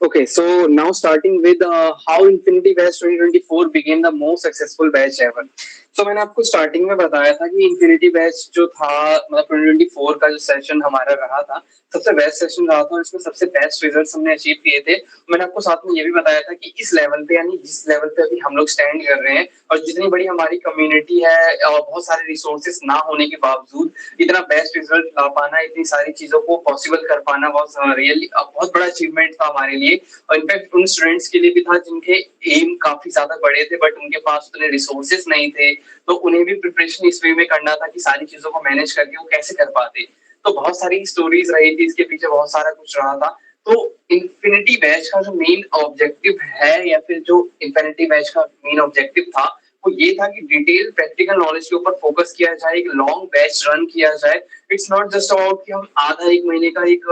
Okay, so now starting with how Infinity Batch 2024 became the most successful batch ever. So मैंने आपको starting में बताया था कि इन्फिनिटी बैच जो था मतलब 2024 का जो सेशन हमारा रहा था सबसे बेस्ट सेशन रहा था और इसमें सबसे बेस्ट रिजल्ट्स हमने अचीव किए थे। मैंने आपको साथ में ये भी बताया था कि इस लेवल पे यानी जिस लेवल पे अभी हम लोग स्टैंड कर रहे हैं और जितनी बड़ी हमारी कम्युनिटी है और बहुत सारे रिसोर्सेस ना होने के बावजूद इतना बेस्ट रिजल्ट ला पाना, इतनी सारी चीजों को पॉसिबल कर पाना बहुत रियली बहुत बड़ा अचीवमेंट था हमारे लिए। और इनफैक्ट उन स्टूडेंट्स के लिए भी था जिनके एम काफी ज्यादा बड़े थे बट उनके पास उतने रिसोर्सेस नहीं थे, तो उन्हें भी प्रिपरेशन इस वे में करना था कि सारी चीजों को मैनेज करके वो कैसे कर पाते। तो बहुत सारी स्टोरीज रही थी इसके पीछे, बहुत सारा कुछ रहा था। तो इन्फिनिटी बैच का जो मेन ऑब्जेक्टिव है या फिर जो इन्फिनिटी बैच का मेन ऑब्जेक्टिव था वो ये था कि डिटेल प्रैक्टिकल नॉलेज के ऊपर फोकस किया जाए, एक लॉन्ग बैच रन किया जाए। इट्स नॉट जस्ट अबाउट कि हम आधा एक महीने का एक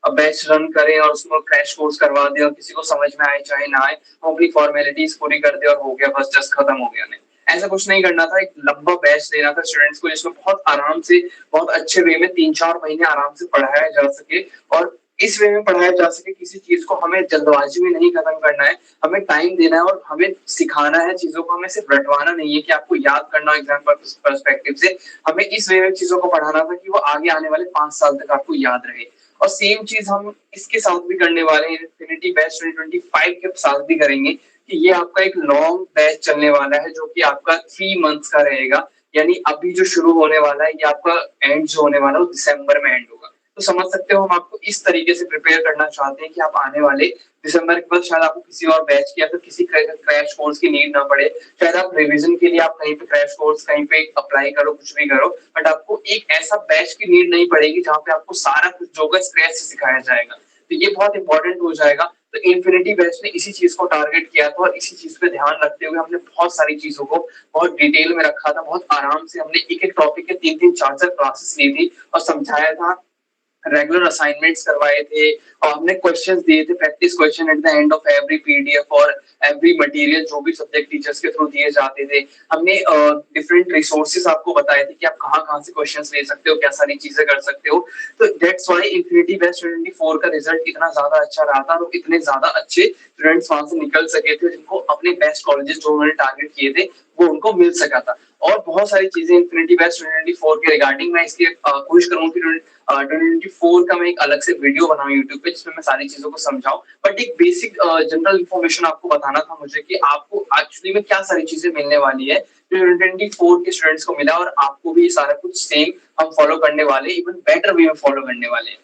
बैच रन करें और उसमें क्रैश कोर्स करवा दें और किसी को समझ में आए चाहे ना आए, हम अपनी फॉर्मेलिटीज पूरी कर दे और हो गया, बस जस्ट खत्म हो गया। नहीं, ऐसा कुछ नहीं करना था। एक लंबा बैच देना था स्टूडेंट्स को जिसमें बहुत आराम से बहुत अच्छे वे में 3-4 महीने आराम से पढ़ाया जा सके और इस वे में पढ़ाया जा सके। किसी चीज को हमें जल्दबाजी में नहीं खत्म करना है, हमें टाइम देना है और हमें सिखाना है चीजों को, हमें सिर्फ रटवाना नहीं है कि आपको याद करना एग्जाम पर्सपेक्टिव से। हमें इस वे में चीजों को पढ़ाना था कि वो आगे आने वाले 5 साल तक आपको याद रहे। और सेम चीज हम इसके साथ भी करने वाले हैं, इन्फिनिटी बैच 2025 के साथ भी करेंगे कि ये आपका एक लॉन्ग बैच चलने वाला है जो कि आपका 3 मंथ्स का रहेगा। यानी अभी जो शुरू होने वाला है ये आपका एंड जो होने वाला है वो दिसंबर में एंड होगा। तो समझ सकते हो हम आपको इस तरीके से प्रिपेयर करना चाहते हैं कि आप आने वाले दिसंबर के बाद शायद आपको किसी और बैच की या फिर किसी क्रैश कोर्स की नीड ना पड़े। शायद आप रिवीजन के लिए आप कहीं पे क्रैश कोर्स कहीं पे अप्लाई करो, कुछ भी करो, बट आपको एक ऐसा बैच की नीड नहीं पड़ेगी जहाँ पे आपको सारा कुछ जो होगा स्क्रैच से सिखाया जाएगा। तो ये बहुत इंपॉर्टेंट हो जाएगा। तो इन्फिनिटी बैच ने इसी चीज को टारगेट किया था और इसी चीज पे ध्यान रखते हुए हमने बहुत सारी चीजों को बहुत डिटेल में रखा था। बहुत आराम से हमने एक एक टॉपिक के 3-3 4-4 क्लासेस ली थी और समझाया था, रेगुलर असाइनमेंट्स करवाए थे और हमने क्वेश्चंस दिए थे, practice question at the end of every PDF और एवरी मटेरियल जो भी सब्जेक्ट टीचर्स के थ्रू दिए जाते थे। हमने डिफरेंट रिसोर्सेज आपको बताए थे कि आप कहाँ कहाँ से क्वेश्चंस ले सकते हो, क्या सारी चीजें कर सकते हो। तो दैट्स व्हाई इन्फिनिटी बैच 2024 का रिजल्ट इतना ज्यादा अच्छा रहा था और इतने ज्यादा अच्छे स्टूडेंट्स वहां से निकल सके थे जिनको अपने बेस्ट कॉलेजेस जो उन्होंने टारगेट किए थे वो उनको मिल सका था। और बहुत सारी चीजें इन्फिनिटी बैच 2024 के रिगार्डिंग मैं इसलिए कोशिश करूंगा कि 2024 का मैं एक अलग से वीडियो बनाऊं यूट्यूब पे जिसमें मैं सारी चीजों को समझाऊं। बट एक बेसिक जनरल इंफॉर्मेशन आपको बताना था मुझे कि आपको एक्चुअली में क्या सारी चीजें मिलने वाली है जो 2024 के स्टूडेंट्स को मिला और आपको भी सारा कुछ सेम हम फॉलो करने वाले, इवन बेटर वे में फॉलो करने वाले हैं।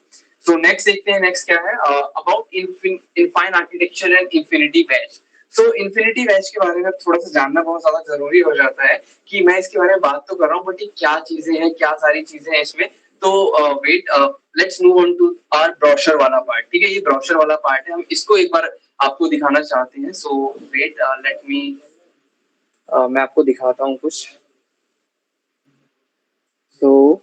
सो नेक्स्ट देखते हैं, नेक्स्ट क्या है about Infine architecture and infinity batch. So infinity batch के बारे में थोड़ा सा जानना बहुत ज्यादा जरूरी हो जाता है कि मैं इसके बारे में बात तो कर रहा हूँ बट ये क्या चीजें हैं, क्या सारी चीजें हैं इसमें। तो wait, let's move on to our brochure वाला पार्ट। ठीक है, ये ब्रोशर वाला पार्ट है, हम इसको एक बार आपको दिखाना चाहते हैं। सो वेट, लेट मी, मैं आपको दिखाता हूँ कुछ। तो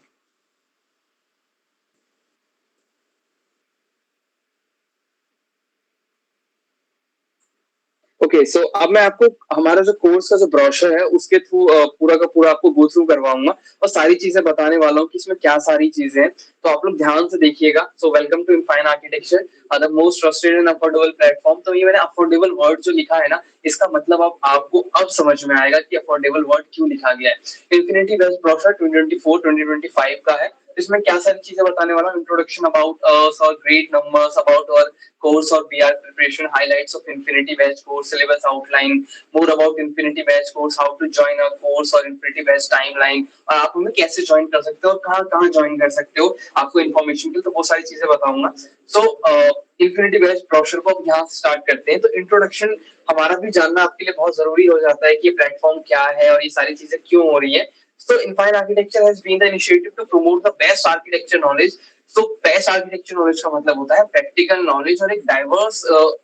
ओके, सो अब मैं आपको हमारा जो कोर्स का जो ब्रोशर है उसके थ्रू पूरा का पूरा आपको गो थ्रू करवाऊंगा और सारी चीजें बताने वाला हूँ कि इसमें क्या सारी चीजें हैं। तो आप लोग ध्यान से देखिएगा। So welcome to Infine architecture, the most trusted and affordable platform. तो ये मैंने अफोर्डेबल वर्ड जो लिखा है ना, इसका मतलब अब आपको अब समझ में आएगा कि अफोर्डेबल वर्ड क्यों लिखा गया है। इन्फिनिटी बेस्ट ब्रोशर 2024-2025 का है। इसमें क्या सारी चीजें बताने वाला हूँ, इंट्रोडक्शन अबाउट और ग्रेट नंबर्स, अबाउट और course or BR preparation, highlights of Infinity Batch course, syllabus outline, more about Infinity Batch course, how to join a course और Infinity Batch timeline, और आप हमें कैसे ज्वाइन कर सकते हो और कहाँ कहाँ ज्वाइन कर सकते हो, आपको इन्फॉर्मेशन के लिए तो बहुत सारी चीजें बताऊंगा। सो इन्फिनिटी बैच ब्रोशर को अब यहाँ से स्टार्ट करते हैं। तो इंट्रोडक्शन हमारा भी जानना आपके लिए बहुत जरूरी हो जाता है कि ये प्लेटफॉर्म क्या है और ये सारी चीजें क्यों हो रही है। So Infine Architecture has been the initiative to promote the best architecture knowledge। तो बेस्ट आर्किटेक्चर नॉलेज का मतलब होता है प्रैक्टिकल नॉलेज और एक डाइवर्स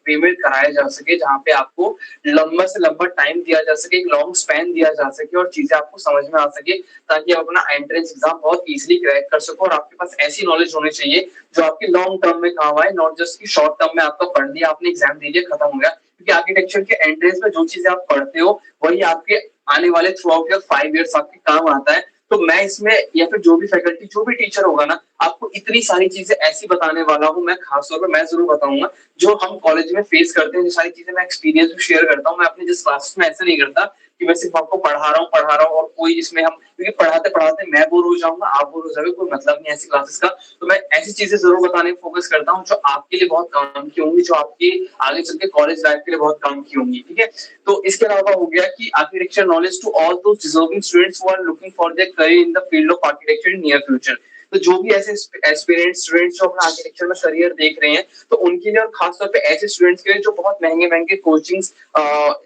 वे में कराया जा सके जहाँ पे आपको लंबा से लंबा टाइम दिया जा सके, एक लॉन्ग स्पैन दिया जा सके और चीजें आपको समझ में आ सके ताकि आप अपना एंट्रेंस एग्जाम बहुत इजीली क्रैक कर सको। और आपके पास ऐसी नॉलेज होनी चाहिए जो आपके लॉन्ग टर्म में काम आए, नॉट जस्ट की शॉर्ट टर्म में आपका पढ़ लिया, आपने एग्जाम दे दिया, खत्म हो गया। क्योंकि आर्किटेक्चर के एंट्रेंस में जो चीजें आप पढ़ते हो वही आपके आने वाले थ्रू आउट योर 5 इयर्स आपके काम आता है। तो मैं इसमें या फिर जो भी फैकल्टी जो भी टीचर होगा ना, आपको इतनी सारी चीजें ऐसी बताने वाला हूँ, मैं खासतौर पर मैं जरूर बताऊंगा जो हम कॉलेज में फेस करते हैं, जो सारी चीजें मैं एक्सपीरियंस भी शेयर करता हूँ। मैं अपने जिस क्लासेस में ऐसा नहीं करता कि मैं सिर्फ आपको पढ़ा रहा हूँ और कोई इसमें हम, क्योंकि पढ़ाते पढ़ाते मैं बोर हो जाऊंगा, आप बोर हो जाओगे, कोई मतलब नहीं ऐसी क्लासेस का। तो मैं ऐसी चीजें जरूर बताने में फोकस करता हूँ जो आपके लिए बहुत काम की होंगी, जो आपके आगे चल के कॉलेज लाइफ के लिए बहुत काम की होंगी, ठीक है। तो इसके अलावा हो गया कि architecture knowledge to all those deserving students who are looking for their career in the field of architecture in near future. तो जो भी ऐसे एस्पिरेंट स्टूडेंट्स जो अपना आर्किटेक्चर में करियर देख रहे हैं, तो उनके लिए और खासतौर पे ऐसे स्टूडेंट्स के लिए जो बहुत महंगे महंगे कोचिंग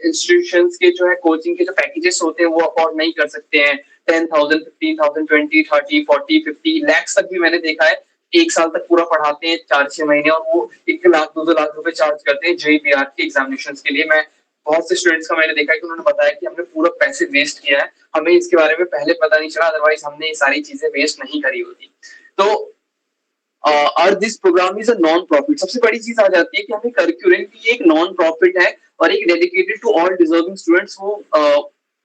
इंस्टीट्यूशंस के जो है कोचिंग के जो पैकेजेस होते हैं वो अफोर्ड नहीं कर सकते हैं। 10,000, 15,000, 20, 30, 40, 50 लैक्स तक भी मैंने देखा है। एक साल तक पूरा पढ़ाते हैं, 4-6 महीने, और वो 1 लाख 2-2 लाख रुपए चार्ज करते हैं JEE के एग्जामिनेशन के लिए। मैं बहुत से स्टूडेंट्स का मैंने देखा है कि उन्होंने बताया कि हमने पूरा पैसे वेस्ट किया है, हमें इसके बारे में पहले पता नहीं चला, अदरवाइज हमने ये सारी चीजें वेस्ट नहीं करी होती। तो और this program is a non profit. सबसे बड़ी चीज आ जाती है कि हमें करिकुलम की एक नॉन प्रॉफिट है और एक dedicated to all deserving students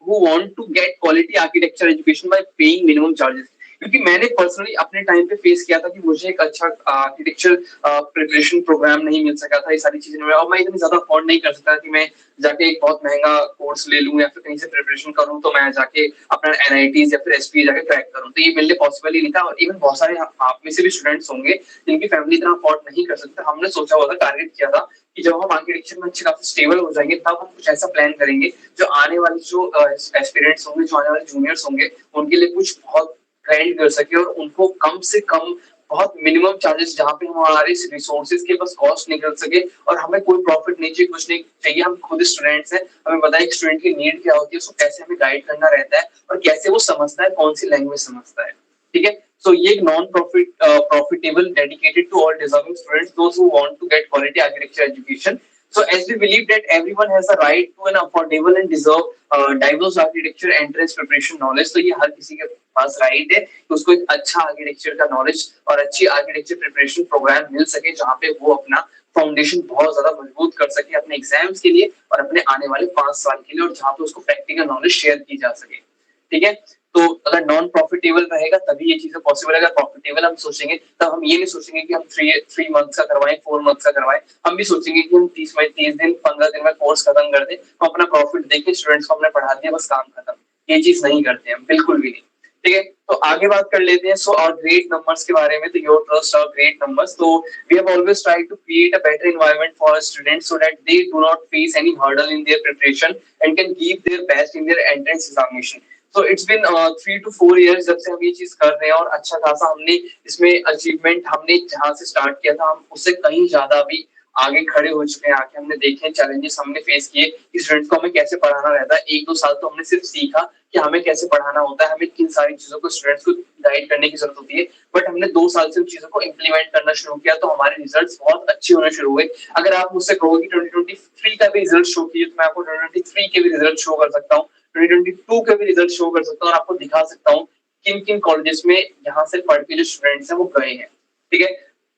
who want to get quality architecture education by paying minimum charges। क्योंकि मैंने पर्सनली अपने टाइम पे फेस किया था कि मुझे एक अच्छा आर्किटेक्चर प्रिपरेशन प्रोग्राम नहीं मिल सका था, ये सारी चीजें और मैं इतनी ज्यादा अफोर्ड नहीं कर सकता कि मैं जाके एक बहुत महंगा कोर्स ले लूं या फिर कहीं से प्रिपरेशन करूं तो मैं जाके अपना NITs या फिर SP जाके क्रैक करूं। तो ये मेरे लिए पॉसिबल ही नहीं था। और इवन बहुत सारे आप में से भी स्टूडेंट्स होंगे जिनकी फैमिली इतना अफोर्ड नहीं कर सकते। हमने सोचा हुआ था, टारगेट किया था कि जब हम आर्किटेक्चर में अच्छे खासे स्टेबल हो जाएंगे तब हम कुछ ऐसा प्लान करेंगे जो आने वाले जो एस्पिरेंट्स होंगे, जो आने वाले जूनियर्स होंगे, उनके लिए कुछ बहुत ग्राइंड कर सके और उनको कम से कम बहुत मिनिमम चार्जेस, जहाँ पे हमारे रिसोर्सेज के बस कॉस्ट निकल सके और हमें कोई प्रॉफिट नहीं चाहिए, कुछ नहीं चाहिए। हम खुद स्टूडेंट्स हैं, हमें पता है स्टूडेंट की नीड क्या होती है, उसको कैसे हमें गाइड करना रहता है और कैसे वो समझता है, कौन सी लैंग्वेज समझता है, ठीक है। So ये एक profitable dedicated to all deserving students, those who want to get quality architecture education। So as we believe that everyone has a right to an affordable and deserve diverse architecture entrance preparation knowledge। तो ये हर किसी के पास right है कि उसको एक अच्छा architecture का नॉलेज और अच्छी आर्किटेक्चर प्रिपरेशन प्रोग्राम मिल सके, जहाँ पे वो अपना फाउंडेशन बहुत ज्यादा मजबूत कर सके अपने एग्जाम्स के लिए और अपने आने वाले 5 साल के लिए, और जहाँ पे उसको प्रैक्टिकल नॉलेज शेयर की जा सके, ठीक है। तो अगर नॉन प्रॉफिटेबल रहेगा तभी ये चीजें पॉसिबल है। अगर प्रॉफिटेबल हम सोचेंगे तब हम ये नहीं सोचेंगे कि हम 3 मंथ्स का करवाएं, 4 मंथ्स का करवाएं। हम भी सोचेंगे कि हम 30 दिन 15 दिन में कोर्स खत्म कर दें, हम अपना प्रॉफिट देके स्टूडेंट्स को हमने पढ़ा दिया, बस काम खत्म। ये चीज नहीं करते हम, बिल्कुल भी नहीं, ठीक है। तो आगे बात कर लेते हैं सो और ग्रेट नंबर्स के बारे में। तो योर ट्रस्ट और ग्रेट नंबर्स, तो we have always tried to create a better environment for students so that they do not face any hurdle in their preparation and can give their best in their entrance examination. तो it's been 3 to 4 years जब से हम ये चीज कर रहे हैं और अच्छा खासा हमने इसमें अचीवमेंट, हमने जहां से स्टार्ट किया था हम उससे कहीं ज्यादा भी आगे खड़े हो चुके हैं। आगे हमने देखे चैलेंजेस हमने फेस किए कि स्टूडेंट्स को हमें कैसे पढ़ाना रहता है। 1-2 साल तो हमने सिर्फ सीखा कि हमें कैसे पढ़ाना होता है, हमें किन सारी चीजों को स्टूडेंट्स को गाइड करने की जरूरत होती है। बट हमने 2 साल से उन चीजों को इम्प्लीमेंट करना शुरू किया तो हमारे रिजल्ट्स बहुत अच्छे होने शुरू हुए। अगर आप मुझसे कहोगे 2023 का भी रिजल्ट शो कीजिए तो मैं आपको 2023 के भी रिजल्ट शो कर सकता हूँ, 2022 के भी रिजल्ट शो कर सकता हूँ और आपको दिखा सकता हूँ किन किन कॉलेजेस में यहाँ से पढ़ के जो स्टूडेंट्स हैं वो गए हैं, ठीक है।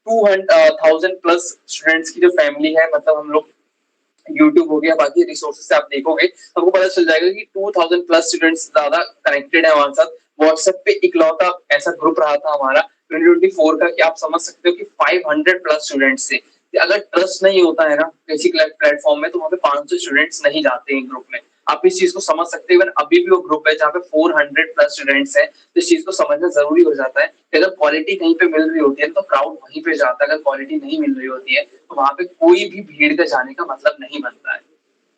200,000+ स्टूडेंट्स की जो फैमिली है, मतलब हम लोग यूट्यूब हो गया, बाकी रिसोर्सेज से आप देखोगे तो आपको पता चल जाएगा कि 2000+ स्टूडेंट्स ज्यादा कनेक्टेड है हमारे साथ। व्हाट्सएप पे इकलौता ऐसा ग्रुप रहा था हमारा 2024 का कि आप समझ सकते हो कि 500+ स्टूडेंट्स थे। अगर ट्रस्ट नहीं होता है ना किसी प्लेटफॉर्म में तो वहाँ पे 500 स्टूडेंट्स नहीं जाते हैं ग्रुप में। आप इस चीज को समझ सकते हैं। अभी भी वो ग्रुप है जहाँ पे 400+ स्टूडेंट्स हैं, तो इस चीज को समझना जरूरी हो जाता है कि अगर क्वालिटी कहीं पे मिल रही होती है तो क्राउड वहीं पे जाता है, अगर क्वालिटी नहीं मिल रही होती है तो वहां पे कोई भी भीड़ का जाने का मतलब नहीं बनता है,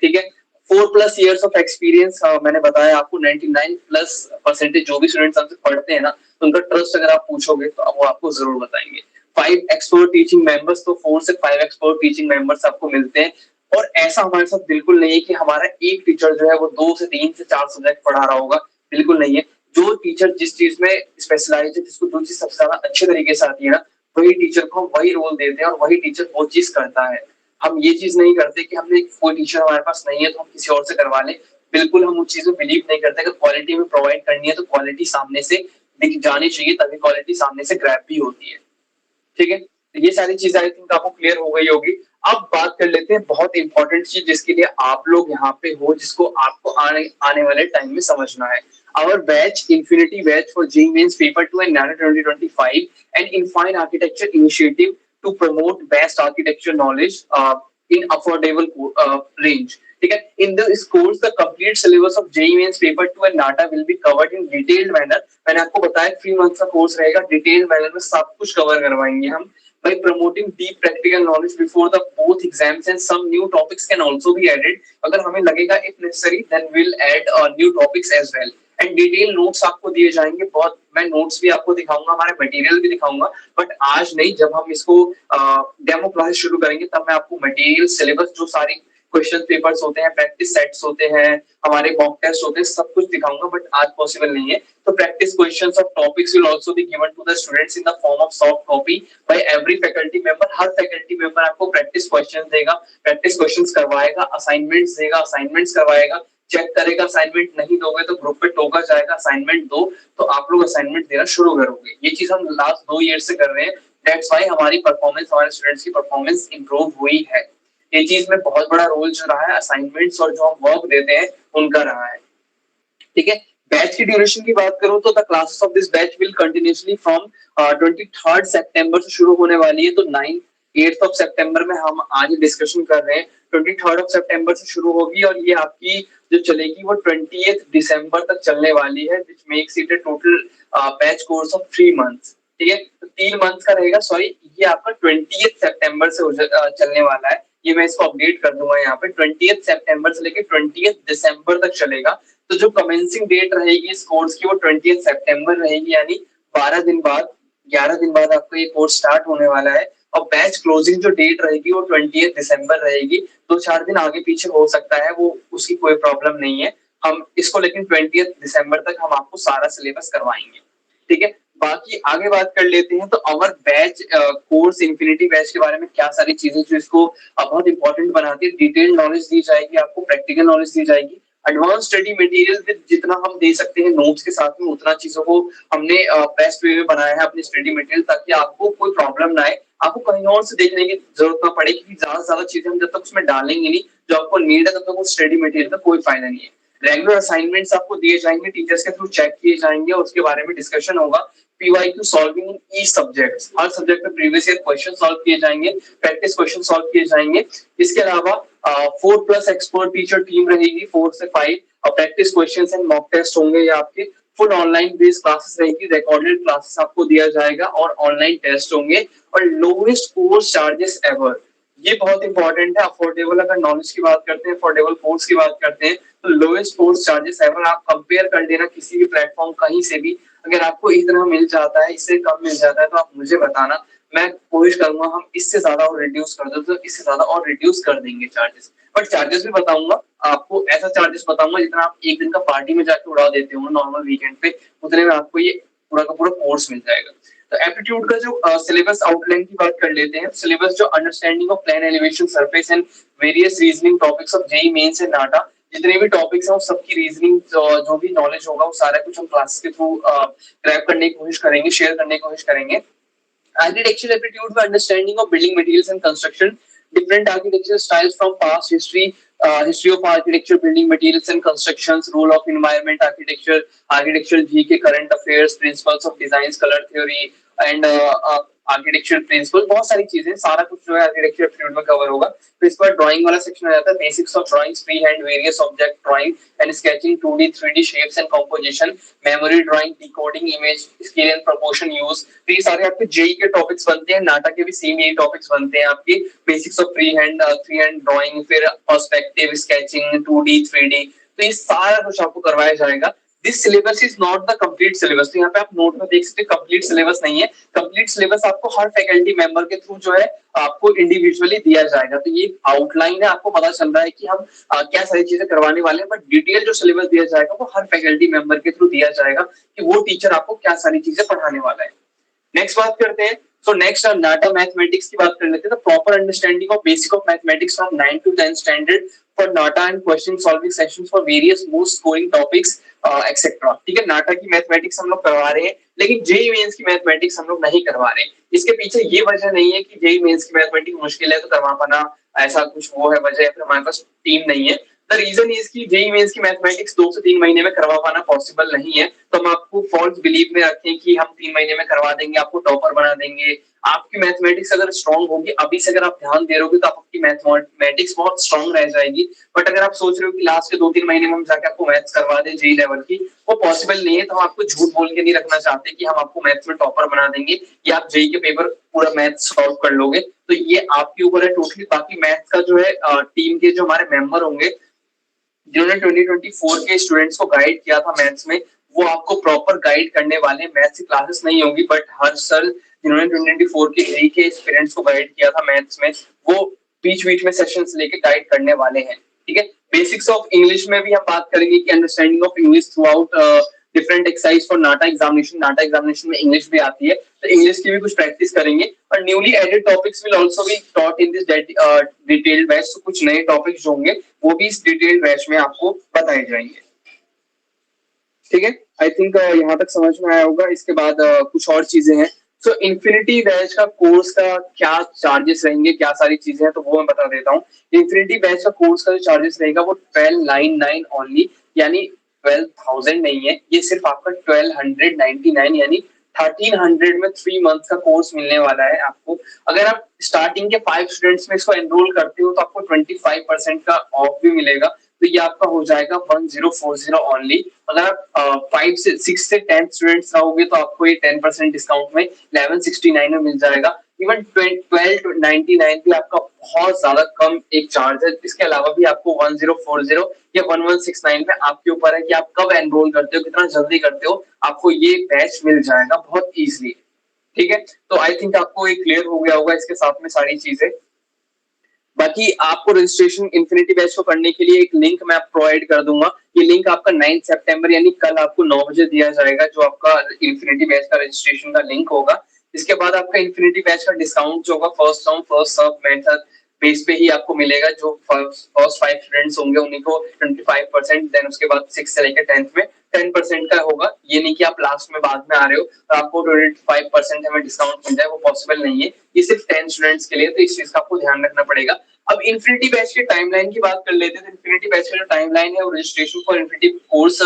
ठीक है। 4+ years ऑफ एक्सपीरियंस, मैंने बताया आपको 99+% जो भी स्टूडेंट्स हमसे पढ़ते हैं ना, तो उनका ट्रस्ट अगर आप पूछोगे तो वो आपको जरूर बताएंगे। 5 एक्सपर्ट टीचिंग मेंबर्स, तो 4 से 5 एक्सपर्ट टीचिंग मेंबर्स आपको मिलते हैं। और ऐसा हमारे साथ बिल्कुल नहीं है कि हमारा एक टीचर जो है वो 2 से 3 से 4 सब्जेक्ट पढ़ा रहा होगा, बिल्कुल नहीं है। जो टीचर जिस चीज में स्पेशलाइज है, जिसको जो चीज सबसे ज्यादा अच्छे तरीके से आती है ना, वही टीचर को वही रोल देते हैं और वही टीचर वो चीज करता है। हम ये चीज नहीं करते कि हमने कोई टीचर हमारे पास नहीं है तो हम किसी और से करवा लें, बिल्कुल हम उस चीज में बिलीव नहीं करते। अगर क्वालिटी में प्रोवाइड करनी है तो क्वालिटी सामने से दिख जानी चाहिए, तभी क्वालिटी सामने से ग्रैब भी होती है, ठीक है। तो ये सारी चीजें आई थिंक आपको क्लियर हो गई होगी। अब बात कर लेते हैं बहुत इंपॉर्टेंट चीज जिसके लिए आप लोग यहाँ पे हो, जिसको आपको आने वाले टाइम में समझना है। Our batch, Infinity Batch for JEE Mains Paper 2 and NATA 2025, and Infine Architecture Initiative to promote best architecture knowledge in affordable range. ठीक है, in this course the complete syllabus of JEE Mains Paper 2 and NATA will be covered in detailed manner. मैंने आपको बताया 3 months का course रहेगा, detail manner में सब कुछ कवर करवाएंगे हम by promoting deep practical knowledge before the both exams, and some new topics can also be added. अगर हमें लगेगा if necessary then we'll add new topics as well. And detail notes आपको दिए जाएंगे, बहुत मैं नोट्स भी आपको दिखाऊंगा, हमारे मटेरियल भी दिखाऊंगा, बट आज नहीं, जब हम इसको डेमो क्लास शुरू करेंगे तब मैं आपको मटेरियल, सिलेबस, जो सारी क्वेश्चन पेपर्स होते हैं, प्रैक्टिस सेट्स होते हैं, हमारे मॉक टेस्ट होते हैं, सब कुछ दिखाऊंगा, बट आज पॉसिबल नहीं है। तो practice questions of topics will also be given to the students in the form of soft copy by every faculty member. हर फैकल्टी मेंबर आपको प्रैक्टिस क्वेश्चंस देगा, प्रैक्टिस क्वेश्चंस करवाएगा, असाइनमेंट्स देगा, असाइनमेंट्स करवाएगा, चेक करेगा। असाइनमेंट नहीं दोगे तो ग्रुप पे टोका जाएगा, असाइनमेंट दो तो आप लोग असाइनमेंट देना शुरू करोगे। ये चीज हम लास्ट 2 ईयर से कर रहे हैं, दैट्स व्हाई हमारी परफॉर्मेंस, हमारे स्टूडेंट्स की परफॉर्मेंस इंप्रूव हुई है। ये चीज में बहुत बड़ा रोल जो रहा है असाइनमेंट्स और जो हम वर्क देते हैं उनका रहा है। ठीक है, बैच की ड्यूरेशन की बात करूं तो the classes of this batch will continuously from 23 सितंबर से शुरू होने वाली है, तो 8 सितंबर में हम आज डिस्कशन कर रहे हैं। 23 सितंबर से शुरू होगी और ये आपकी जो चलेगी वो 20 दिसंबर तक चलने वाली है, which makes it a total batch course of 3 months. ठीक है, तो 3 मंथ्स का रहेगा, सॉरी ये आपका 20 सितंबर से चलने वाला है, ये मैं इसको अपडेट कर दूंगा यहाँ पे। 20 सितंबर से लेकर 20 दिसंबर तक चलेगा। तो जो कमेंसिंग डेट रहेगी इस कोर्स की वो 20 सितंबर रहेगी, यानी 12 दिन बाद, 11 दिन बाद आपका ये कोर्स स्टार्ट होने वाला है। और बैच क्लोजिंग जो डेट रहेगी वो 20 दिसंबर रहेगी, 2-4 दिन आगे पीछे हो सकता है, वो उसकी कोई प्रॉब्लम नहीं है। हम इसको लेकिन 20 दिसंबर तक हम आपको सारा सिलेबस करवाएंगे। ठीक है, बाकी आगे बात कर लेते हैं। तो अवर बैच कोर्स इन्फिनिटी बैच के बारे में क्या सारी चीजें जो इसको बहुत इंपॉर्टेंट बनाती है, डिटेल नॉलेज दी जाएगी आपको, प्रैक्टिकल नॉलेज दी जाएगी, एडवांस स्टडी मटेरियल विद जितना हम दे सकते हैं नोट्स के साथ में उतना चीजों को हमने बेस्ट वे में बनाया है अपनी स्टडी मटेरियल, ताकि आपको कोई प्रॉब्लम ना आए, आपको कहीं और से देखने की जरूरत ना पड़े, क्योंकि ज्यादा से ज्यादा चीजें हम जब तक उसमें डालेंगे नहीं जो आपको नीड है तब तक उस स्टडी मटेरियल का कोई फायदा नहीं है। रेगुलर असाइनमेंट्स आपको दिए जाएंगे, टीचर्स के थ्रू चेक किए जाएंगे और उसके बारे में डिस्कशन होगा। PYQ solving in each subject, her subject में प्रीवियस ईयर क्वेश्चन सॉल्व किए जाएंगे, प्रैक्टिस क्वेश्चन सॉल्व किए जाएंगे। इसके अलावा 4+ एक्सपर्ट टीचर टीम रहेगी, 4 से 5, और practice questions and mock test होंगे। ये आपके फुल ऑनलाइन बेस्ड क्लासेस रहेगी, रिकॉर्डेड क्लासेस आपको दिया जाएगा और ऑनलाइन टेस्ट होंगे, और लोवेस्ट कोर्स चार्जेस एवर, ये बहुत इंपॉर्टेंट है। अफोर्डेबल, अगर नॉलेज की बात करते हैं, अफोर्डेबल कोर्स की बात करते हैं, तो लोएस्ट कोर्स चार्जेस एवर। आप कंपेयर कर लेना किसी भी प्लेटफॉर्म कहीं से भी, अगर आपको इतना मिल जाता है, इससे कम मिल जाता है तो आप मुझे बताना, मैं कोशिश करूंगा हम इससे ज्यादा और रिड्यूस कर दो, तो इससे ज्यादा और रिड्यूस कर देंगे चार्जेस। बट चार्जेस भी बताऊंगा आपको, ऐसा चार्जेस बताऊंगा जितना आप एक दिन का पार्टी में जाके उड़ा देते हो नॉर्मल वीकेंड पे, उतने में आपको ये पूरा का पूरा कोर्स मिल जाएगा। तो एप्टीट्यूड का जो सिलेबस आउटलाइन की बात कर लेते हैं। सिलेबस जो understanding of plan elevation surface and various reasoning topics of JEE mains and NATA, जितने भी टॉपिक्स हैं वो सबकी रीजनिंग जो भी नॉलेज होगा वो सारा कुछ हम क्लास के थ्रू ग्रैब करने की कोशिश करेंगे, शेयर करने की कोशिश करेंगे। Architectural aptitude for understanding of building materials and construction, different architectural styles from past history, history of architecture, building materials and constructions, role of environment architecture, architectural GK, current affairs, principles of designs, color theory and architecture principle, बहुत सारी चीजें, सारा कुछ जो है architecture aptitude में cover होगा। तो इस पर ड्राइंग वाला सेक्शन आ जाता है, basics of drawing, free hand, various object drawing and sketching, 2D 3D shapes and composition, memory drawing, decoding, image scale and proportion use. तो ये सारे आपके जेई के टॉपिक्स बनते हैं, नाटा के भी सेम यही टॉपिक्स बनते हैं आपके, basics of free hand drawing, फिर पर्सपेक्टिव, स्केचिंग, 2D 3D, तो ये सारा कुछ आपको करवाया जाएगा। This syllabus is not the complete syllabus, तो यहाँ पे आप नोट में देख सकते हैं कंप्लीट सिलेबस नहीं है। कंप्लीट सिलेबस आपको हर फैकल्टी मेंबर के थ्रू जो है आपको इंडिविजुअली दिया जाएगा। तो ये आउटलाइन है, आपको पता चल रहा है कि हम क्या सारी चीजें करवाने वाले हैं, बट डिटेल जो सिलेबस दिया जाएगा वो हर फैकल्टी मेंबर के थ्रू दिया जाएगा कि वो टीचर आपको क्या सारी चीजें पढ़ाने वाला है। नेक्स्ट बात करते हैं सो नेक्स्ट नाटा मैथमेटिक्स की बात कर लेते हैं। तो proper understanding of basic of mathematics from 9 to 10 standard for NATA and question solving sessions for various most scoring topics etcetera. ठीक है, नाटा की मैथमेटिक्स हम लोग करवा रहे हैं, लेकिन जेईई मेंस की मैथमेटिक्स हम लोग नहीं करवा रहे हैं। इसके पीछे ये वजह नहीं है कि जेईई मेंस की मैथमेटिक्स मुश्किल है तो करवा पाना ऐसा कुछ वो है वजह, या फिर हमारे पास टीम नहीं है। द रीजन इज की जेईई मेंस की मैथमेटिक्स 2 से 3 महीने में करवा पाना पॉसिबल नहीं है। तो हम आपको फॉल्स बिलीव में रखें कि हम 3 महीने में करवा देंगे, आपको टॉपर बना देंगे। आपकी मैथमेटिक्स अगर स्ट्रांग होगी, अभी से अगर आप ध्यान दे रहोगे तो आपकी मैथमेटिक्स बहुत स्ट्रांग रह जाएगी। बट अगर आप सोच रहे हो कि लास्ट के 2-3 महीने में हम जाके आपको मैथ्स करवा दें जेईई लेवल की, वो पॉसिबल नहीं है। तो हम आपको झूठ बोल के नहीं रखना चाहते कि हम आपको मैथ्स में टॉपर बना देंगे या आप जेईई के पेपर पूरा मैथ्स सॉल्व कर लोगे। तो ये आपके ऊपर है टोटली। बाकी मैथ्स का जो है टीम के जो हमारे मेंबर होंगे जिन्होंने 2024 के स्टूडेंट्स को गाइड किया था मैथ्स में, वो आपको प्रॉपर गाइड करने वाले। मैथ्स की क्लासेस नहीं होगी, बट हर सर जिन्होंने 2024 के जेईई के स्टूडेंट्स को गाइड किया था मैथ्स में, वो बीच बीच में सेशंस लेके गाइड करने वाले हैं। ठीक है, बेसिक्स ऑफ इंग्लिश में भी हम बात करेंगे कि understanding of English throughout different exercise for NATA examination. NATA examination में इंग्लिश भी आती है, तो इंग्लिश की भी कुछ प्रैक्टिस करेंगे। और newly added topics will also be taught in this detailed batch. तो कुछ नए टॉपिक्स जो होंगे वो भी इस डिटेल्ड बैच में आपको बताए जाएंगे। ठीक है, आई थिंक यहाँ तक समझ में आया होगा। इसके बाद कुछ और चीजें हैं। सो इन्फिनिटी बैच का कोर्स का क्या चार्जेस रहेंगे, क्या सारी चीजें हैं, तो वो मैं बता देता हूँ। इन्फिनिटी बैच का कोर्स का जो चार्जेस रहेगा वो 1299 ओनली, यानी 12,000 नहीं है, ये सिर्फ आपका 1299 यानी 1300 में 3 मंथ का कोर्स मिलने वाला है आपको। अगर आप स्टार्टिंग के 5 स्टूडेंट्स में इसको एनरोल करते हो तो आपको 25% का ऑफ भी मिलेगा। तो ये आपका हो जाएगा 1040 ओनली। अगर आप 5 से 6 से 10 स्टूडेंट्स रहोगे तो आपको ये 10% डिस्काउंट में 1169 में मिल जाएगा। इवन 1299 भी आपका बहुत ज्यादा कम एक चार्ज है। इसके अलावा भी आपको 1040 या 1169 में आपके ऊपर है कि आप कब एनरोल करते हो, कितना जल्दी करते हो, आपको ये बैच मिल जाएगा बहुत इजीली। ठीक है, तो आई थिंक आपको ये क्लियर हो गया होगा इसके साथ में सारी चीजें। बाकी आपको रजिस्ट्रेशन इन्फिनिटी बैच को करने के लिए एक लिंक मैं प्रोवाइड कर दूंगा। ये लिंक आपका 9 सितंबर यानी कल आपको 9 बजे दिया जाएगा, जो आपका इन्फिनिटी बैच का रजिस्ट्रेशन का लिंक होगा। इसके बाद आपका इन्फिनिटी बैच का डिस्काउंट जो होगा first come first serve method base पे ही आपको मिलेगा। जो फर्स्ट 5 स्टूडेंट्स होंगे उन्हीं को 25%, देन उसके बाद 6 से लेकर 10th में 10% का होगा। ये नहीं कि आप लास्ट में बाद में आ रहे हो तो आपको 25% हमें डिस्काउंट मिल जाए, वो पॉसिबल नहीं है। ये सिर्फ 10 स्टूडेंट्स के लिए, तो इस चीज का आपको ध्यान रखना पड़ेगा। अब इन्फिनिटी बैच के टाइमलाइन की बात कर लेते हैं। इन्फिनिटी बैच का जो टाइमलाइन है वो registration for infinity course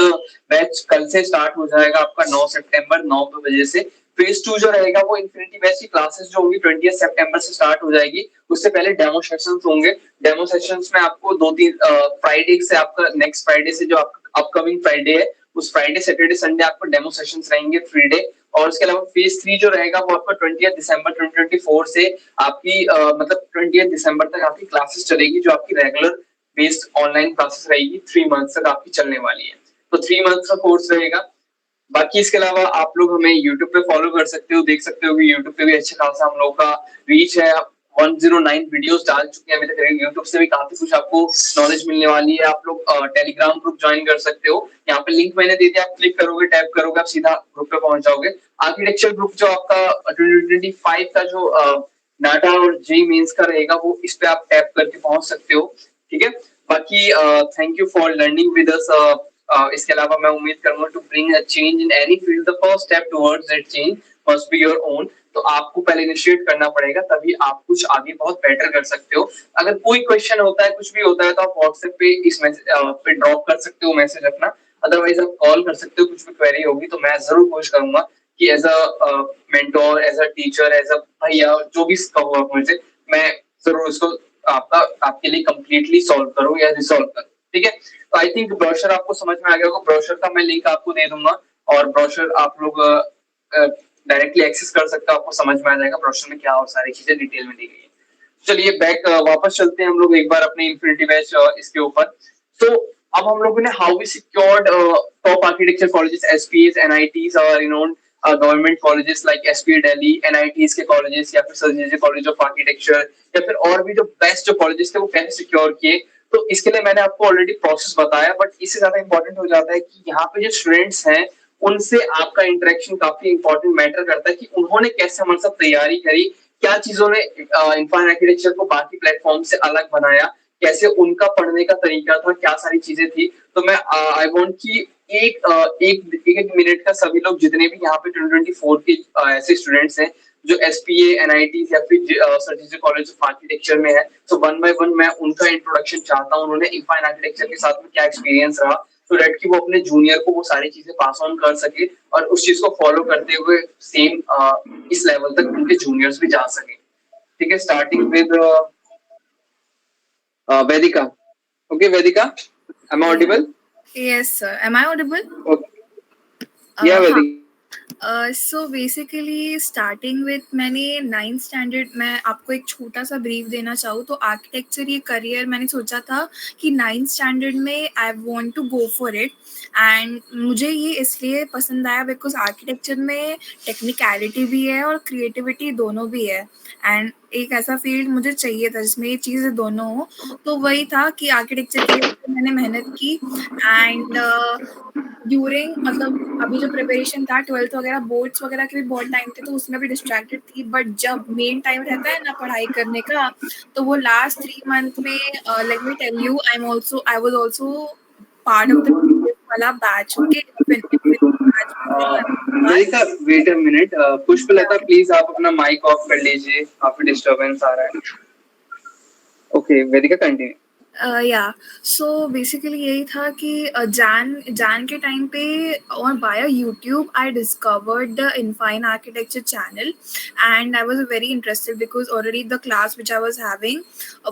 batch कल से स्टार्ट हो जाएगा आपका 9 सितंबर 9 बजे से। फेज 2 जो रहेगा वो इन्फिनिटी बैच की क्लासेस जो होंगी 20 सितंबर से स्टार्ट हो जाएगी। उससे पहले डेमो सेशंस होंगे। डेमो सेशंस में आपको 2-3 फ्राइडे से आपका नेक्स्ट फ्राइडे से जो अपकमिंग फ्राइडे है उस फ्राइडे सैटरडे संडे आपको डेमो सेशंस रहेंगे फ्री डे। और उसके अलावा फेज 3 जो रहेगा वो आपका 20 दिसंबर 2024 से आपकी मतलब 20 दिसंबर तक आपकी क्लासेस चलेगी, जो आपकी रेगुलर बेस्ड ऑनलाइन क्लासेस रहेगी। 3 मंथ तक आपकी चलने वाली है, तो 3 मंथ का कोर्स रहेगा। बाकी इसके अलावा आप लोग हमें YouTube पे फॉलो कर सकते हो, देख सकते हो कि YouTube पे भी अच्छा खासा हम लोग का रीच है। 109 वीडियोस डाल चुके हैं अभी तक। YouTube से भी काफी कुछ आपको नॉलेज मिलने वाली है। आप लोग टेलीग्राम ग्रुप ज्वाइन कर सकते हो, यहाँ पे लिंक मैंने दे दिया, आप क्लिक करोगे टैप करोगे आप सीधा ग्रुप पे पहुंच जाओगे। आर्किटेक्चर ग्रुप जो आपका 2025 का जो नाटा और जेईई मेंस का रहेगा वो इस पे आप टैप करके पहुंच सकते हो। ठीक है, बाकी thank you for learning with us. इसके अलावा मैं उम्मीद करूंगा to bring a change in any field the first step towards that change must be your own. तो आपको पहले इनिशिएट करना पड़ेगा, तभी आप कुछ आगे बहुत बेटर कर सकते हो। अगर कोई क्वेश्चन होता है, कुछ भी होता है, तो आप व्हाट्सएप पे इस मैसेज पे ड्रॉप कर सकते हो मैसेज अपना। अदरवाइज आप कॉल कर सकते हो, कुछ भी क्वेरी होगी तो मैं जरूर कोशिश करूंगा कि as a mentor, as a teacher, as a भैया, जो भी कहो आप मुझे, मैं जरूर इसको आपके लिए कंप्लीटली सॉल्व करूं या रिजॉल्व करूं। ठीक है, तो आई थिंक ब्रोशर आपको समझ में आ गया होगा। ब्रोशर का मैं लिंक आपको दे दूंगा और ब्रोशर आप लोग डायरेक्टली एक्सेस कर सकते हो, आपको समझ में आ जाएगा ब्रोशर में क्या और सारी चीजें डिटेल में दी गई है। चलिए बैक वापस चलते हैं हम लोग एक बार अपने इन्फिनिटी बैच इसके ऊपर। तो अब हम लोगों ने how we secured top architecture colleges, SPAs, NITs और renowned government colleges like SPA Delhi, NITs के कॉलेजेस या फिर sir J J college of architecture या फिर और भी जो बेस्ट जो कॉलेजेस थे वो कैसे सिक्योर किए। तो इसके लिए मैंने आपको ऑलरेडी प्रोसेस बताया, बट इससे ज्यादा इंपॉर्टेंट हो जाता है कि यहाँ पे जो स्टूडेंट्स हैं उनसे आपका इंटरेक्शन काफ़ी इम्पोर्टेंट मैटर करता है कि उन्होंने कैसे हमारे साथ तैयारी करी, क्या चीज़ों ने इनफाइन आर्किटेक्चर को बाकी प्लेटफ़ॉर्म से अलग बनाया, कैसे उनका पढ़ने का तरीका था, क्या सारी चीज़ें थी। तो मैं आई वांट कि एक मिनट का सभी लोग जितने भी यहाँ पे 2024 के ऐसे स्टूडेंट्स हैं जो एसपीए, एनआईटी या फिर सर जीजे कॉलेज ऑफ आर्किटेक्चर में है, तो वन बाय वन मैं उनका इंट्रोडक्शन चाहता हूँ, उन्होंने इनफाइन आर्किटेक्चर के साथ में क्या एक्सपीरियंस रहा, तो दैट कि वो अपने जूनियर को वो सारी चीजें पास ऑन कर सके और उस चीज को फॉलो करते हुए सेम इस लेवल तक उनके जूनियर्स भी जा सके। ठीक है, starting with Vedika. Okay, Vedika, am I Yeah. audible? Yes, sir. Am I audible? Okay. Yeah, हाँ. Vedika. So basically starting with मैंने 9th स्टैंडर्ड मैं आपको एक छोटा सा ब्रीफ देना चाहूँ तो आर्किटेक्चर ये करियर मैंने सोचा था कि 9th स्टैंडर्ड में I want to go for it and मुझे ये इसलिए पसंद आया बिकॉज आर्किटेक्चर में टेक्निकलिटी भी है और क्रिएटिविटी दोनों भी है एंड एक ऐसा फील्ड मुझे चाहिए था जिसमें ये चीज़ें दोनों हो तो वही था कि आर्किटेक्चर के लिए मैंने मेहनत की एंड ड्यूरिंग मतलब अभी जो प्रिपरेशन था 12th वगैरह बोर्ड्स वगैरह के भी बहुत टाइम थे तो उसमें भी डिस्ट्रैक्टेड थी बट जब मेन टाइम रहता है ना पढ़ाई करने का तो वो लास्ट 3 मंथ में let me tell you I was also part of the वाला batch okay batch Vedika, wait a minute. Pushpalata, please आप अपना माइक ऑफ कर लीजिए, काफी डिस्टरबेंस आ रहा है. Okay, Vedika, continue. या सो बेसिकली यही था कि जान के टाइम पे और via YouTube I discovered the Infine architecture channel and I was very interested because already the class which I was having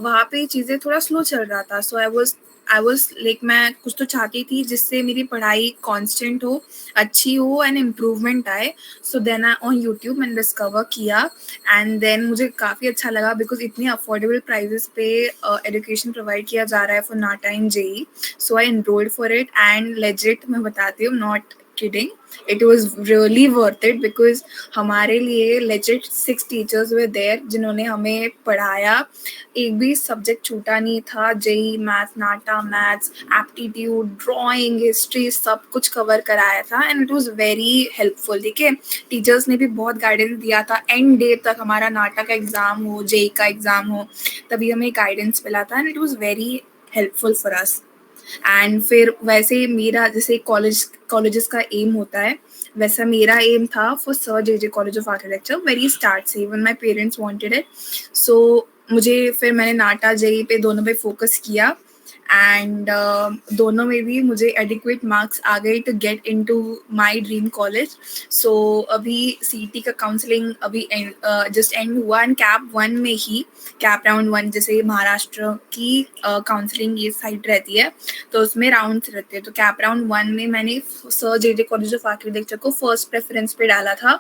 वहाँ पे चीज़ें थोड़ा स्लो चल रहा था सो आई वॉज लाइक मैं कुछ तो चाहती थी जिससे मेरी पढ़ाई कांस्टेंट हो अच्छी हो एंड इम्प्रूवमेंट आए सो देन ऑन यूट्यूब मैंने डिस्कवर किया एंड देन मुझे काफ़ी अच्छा लगा बिकॉज इतनी अफोर्डेबल प्राइजेस पे एजुकेशन प्रोवाइड किया जा रहा है for NATA and JEE so I enrolled for it and legit मैं बताती हूँ not kidding it was really worth it because हमारे लिए legit 6 teachers were there जिन्होंने हमें पढ़ाया एक भी सब्जेक्ट छूटा नहीं था जेई मैथ नाटा मैथ्स एप्टीट्यूड ड्राइंग हिस्ट्री सब कुछ कवर कराया था and it was very helpful ठीक है टीचर्स ने भी बहुत गाइडेंस दिया था एंड डे तक हमारा नाटा का एग्जाम हो जेई का एग्जाम हो तभी हमें गाइडेंस मिला था and it was very helpful for us and फिर वैसे मेरा जैसे कॉलेजेस का एम होता है वैसा मेरा एम था for sir J college of architecture very start से even my parents wanted it so मुझे फिर मैंने नाटा जेई पे दोनों पे फोकस किया एंड दोनों में भी मुझे एडिक्वेट मार्क्स आ गए to get into my dream college so अभी सीटी का काउंसलिंग अभी जस्ट एंड हुआ एंड कैप 1 में ही कैप राउंड 1 जैसे महाराष्ट्र की काउंसलिंग ये साइट रहती है तो उसमें राउंड्स रहते हैं तो कैप राउंड 1 में मैंने sir J college of architecture को फर्स्ट प्रेफरेंस पे डाला था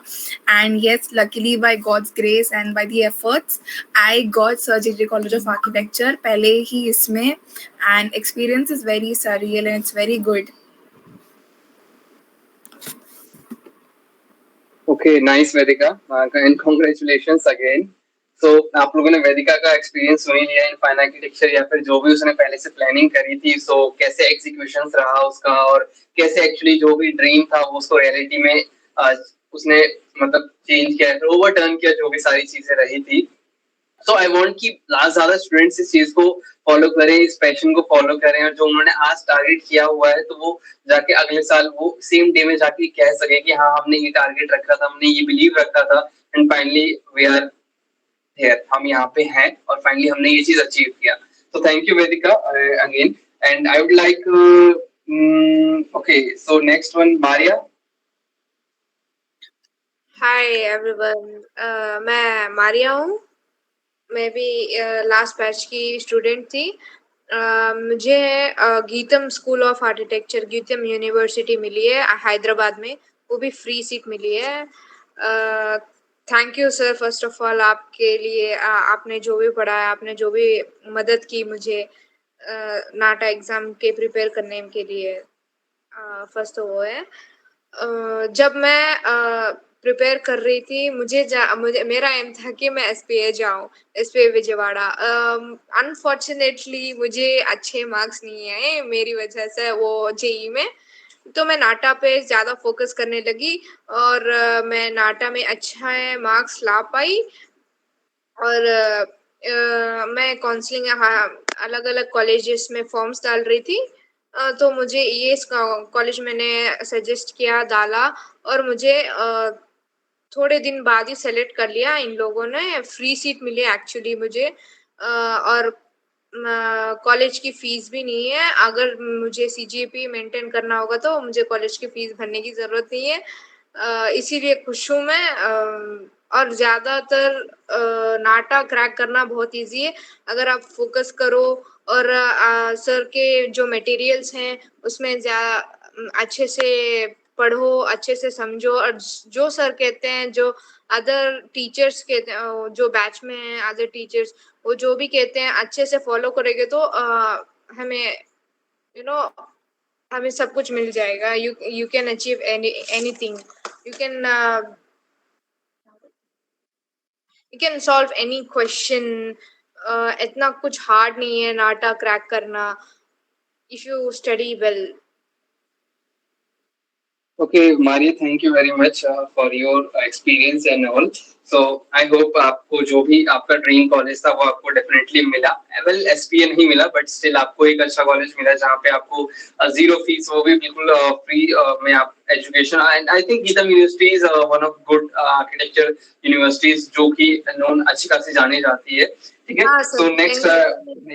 and yes luckily by God's grace and by the efforts I got sir J college of architecture पहले ही इसमें and experience is very surreal and it's very good. Okay, nice Vedika, and congratulations again. So आप लोगों ने वेदिका का experience सुन ही लिया in fine architecture या फिर जो भी उसने पहले से प्लानिंग करी थी सो कैसे एग्जीक्यूशन रहा उसका और कैसे एक्चुअली जो भी ड्रीम था वो उसको रियलिटी में उसने मतलब चेंज किया फिर ओवरटर्न किया जो भी सारी चीजें रही थी सो आई वांट कि ज्यादा स्टूडेंट्स इस चीज को फॉलो करें इस पैशन को फॉलो करें और जो उन्होंने आज टारगेट किया हुआ है तो वो जाके अगले साल वो सेम डे में जाके कह सके कि हाँ हमने ये टारगेट रखा था हमने ये बिलीव रखा था and finally we are here हम यहाँ पे हैं और फाइनली हमने ये चीज अचीव किया तो thank you Vedika again and I would like okay so next one Maria hi everyone मैं मारिया हूँ मैं भी लास्ट बैच की स्टूडेंट थी मुझे Gitam school of architecture Gitam university मिली है हैदराबाद में वो भी फ्री सीट मिली है thank you sir first of all आपके लिए आपने जो भी पढ़ाया आपने जो भी मदद की मुझे नाटा एग्जाम के प्रिपेयर करने के लिए फर्स्ट तो वो है जब मैं प्रिपेयर कर रही थी मुझे मेरा एम था कि मैं एसपीए जाऊं एसपीए विजयवाड़ा अनफॉर्चुनेटली मुझे अच्छे मार्क्स नहीं आए मेरी वजह से वो जेई में तो मैं नाटा पे ज़्यादा फोकस करने लगी और मैं नाटा में अच्छे मार्क्स ला पाई और मैं काउंसलिंग अलग-अलग कॉलेजेस में फॉर्म्स डाल रही थी। तो मुझे ये कॉलेज मैंने सजेस्ट किया, डाला और मुझे थोड़े दिन बाद ही सेलेक्ट कर लिया इन लोगों ने, फ्री सीट मिली एक्चुअली मुझे और कॉलेज की फीस भी नहीं है। अगर मुझे सीजीपी मेंटेन करना होगा तो मुझे कॉलेज की फीस भरने की ज़रूरत नहीं है। इसीलिए खुश हूँ मैं और ज़्यादातर नाटा क्रैक करना बहुत ईज़ी है। अगर आप फ़ोकस करो और सर के जो मटेरियल्स हैं उसमें अच्छे से पढ़ो, अच्छे से समझो और जो सर कहते हैं, जो अदर टीचर्स कहते हैं, जो बैच में हैं अदर टीचर्स, वो जो भी कहते हैं अच्छे से फॉलो करेंगे तो हमें यू नो हमें सब कुछ मिल जाएगा। You can achieve anything. You can solve any question. इतना कुछ हार्ड नहीं है नाटा क्रैक करना if you study well. Okay, Maria, thank you very much for your experience and all. So I hope आपको जो भी आपका ड्रीम कॉलेज था वो आपको डेफिनेटली मिला। वेल एसपीए नहीं मिला बट स्टिल आपको एक अच्छा कॉलेज मिला जहाँ पे आपको जीरो फीस, वो भी बिल्कुल फ्री में आप education. And I think GITAM university is one of good architecture universities जो कि नॉन अच्छी खासी जानी जाती है। ठीक है, हाँ सो सर, नेक्स्ट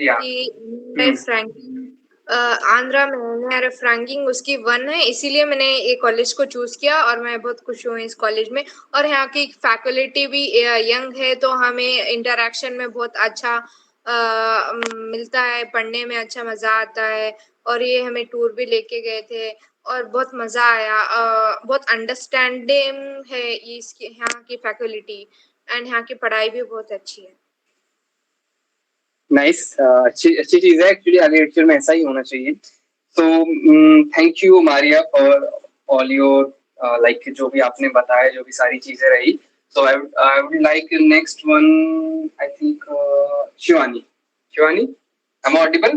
या आंध्रा में मेरा रैंकिंग उसकी 1 है, इसीलिए मैंने ये कॉलेज को चूज किया और मैं बहुत खुश हूँ इस कॉलेज में। और यहाँ की फैकल्टी भी यंग है तो हमें इंटरेक्शन में बहुत अच्छा मिलता है, पढ़ने में अच्छा मजा आता है। और ये हमें टूर भी लेके गए थे और बहुत मजा आया। बहुत अंडरस्टैंडिंग है इसकी यहाँ की फैकल्टी एंड यहाँ की पढ़ाई भी बहुत अच्छी है। नाइस, अच्छी अच्छी चीज है एक्चुअली, आर्किटेक्चर में ऐसा ही होना चाहिए। So thank you Maria for all your like जो भी आपने बताया, जो भी सारी चीजें रही। So I would like next one, I think Shivani. Shivani, am I audible?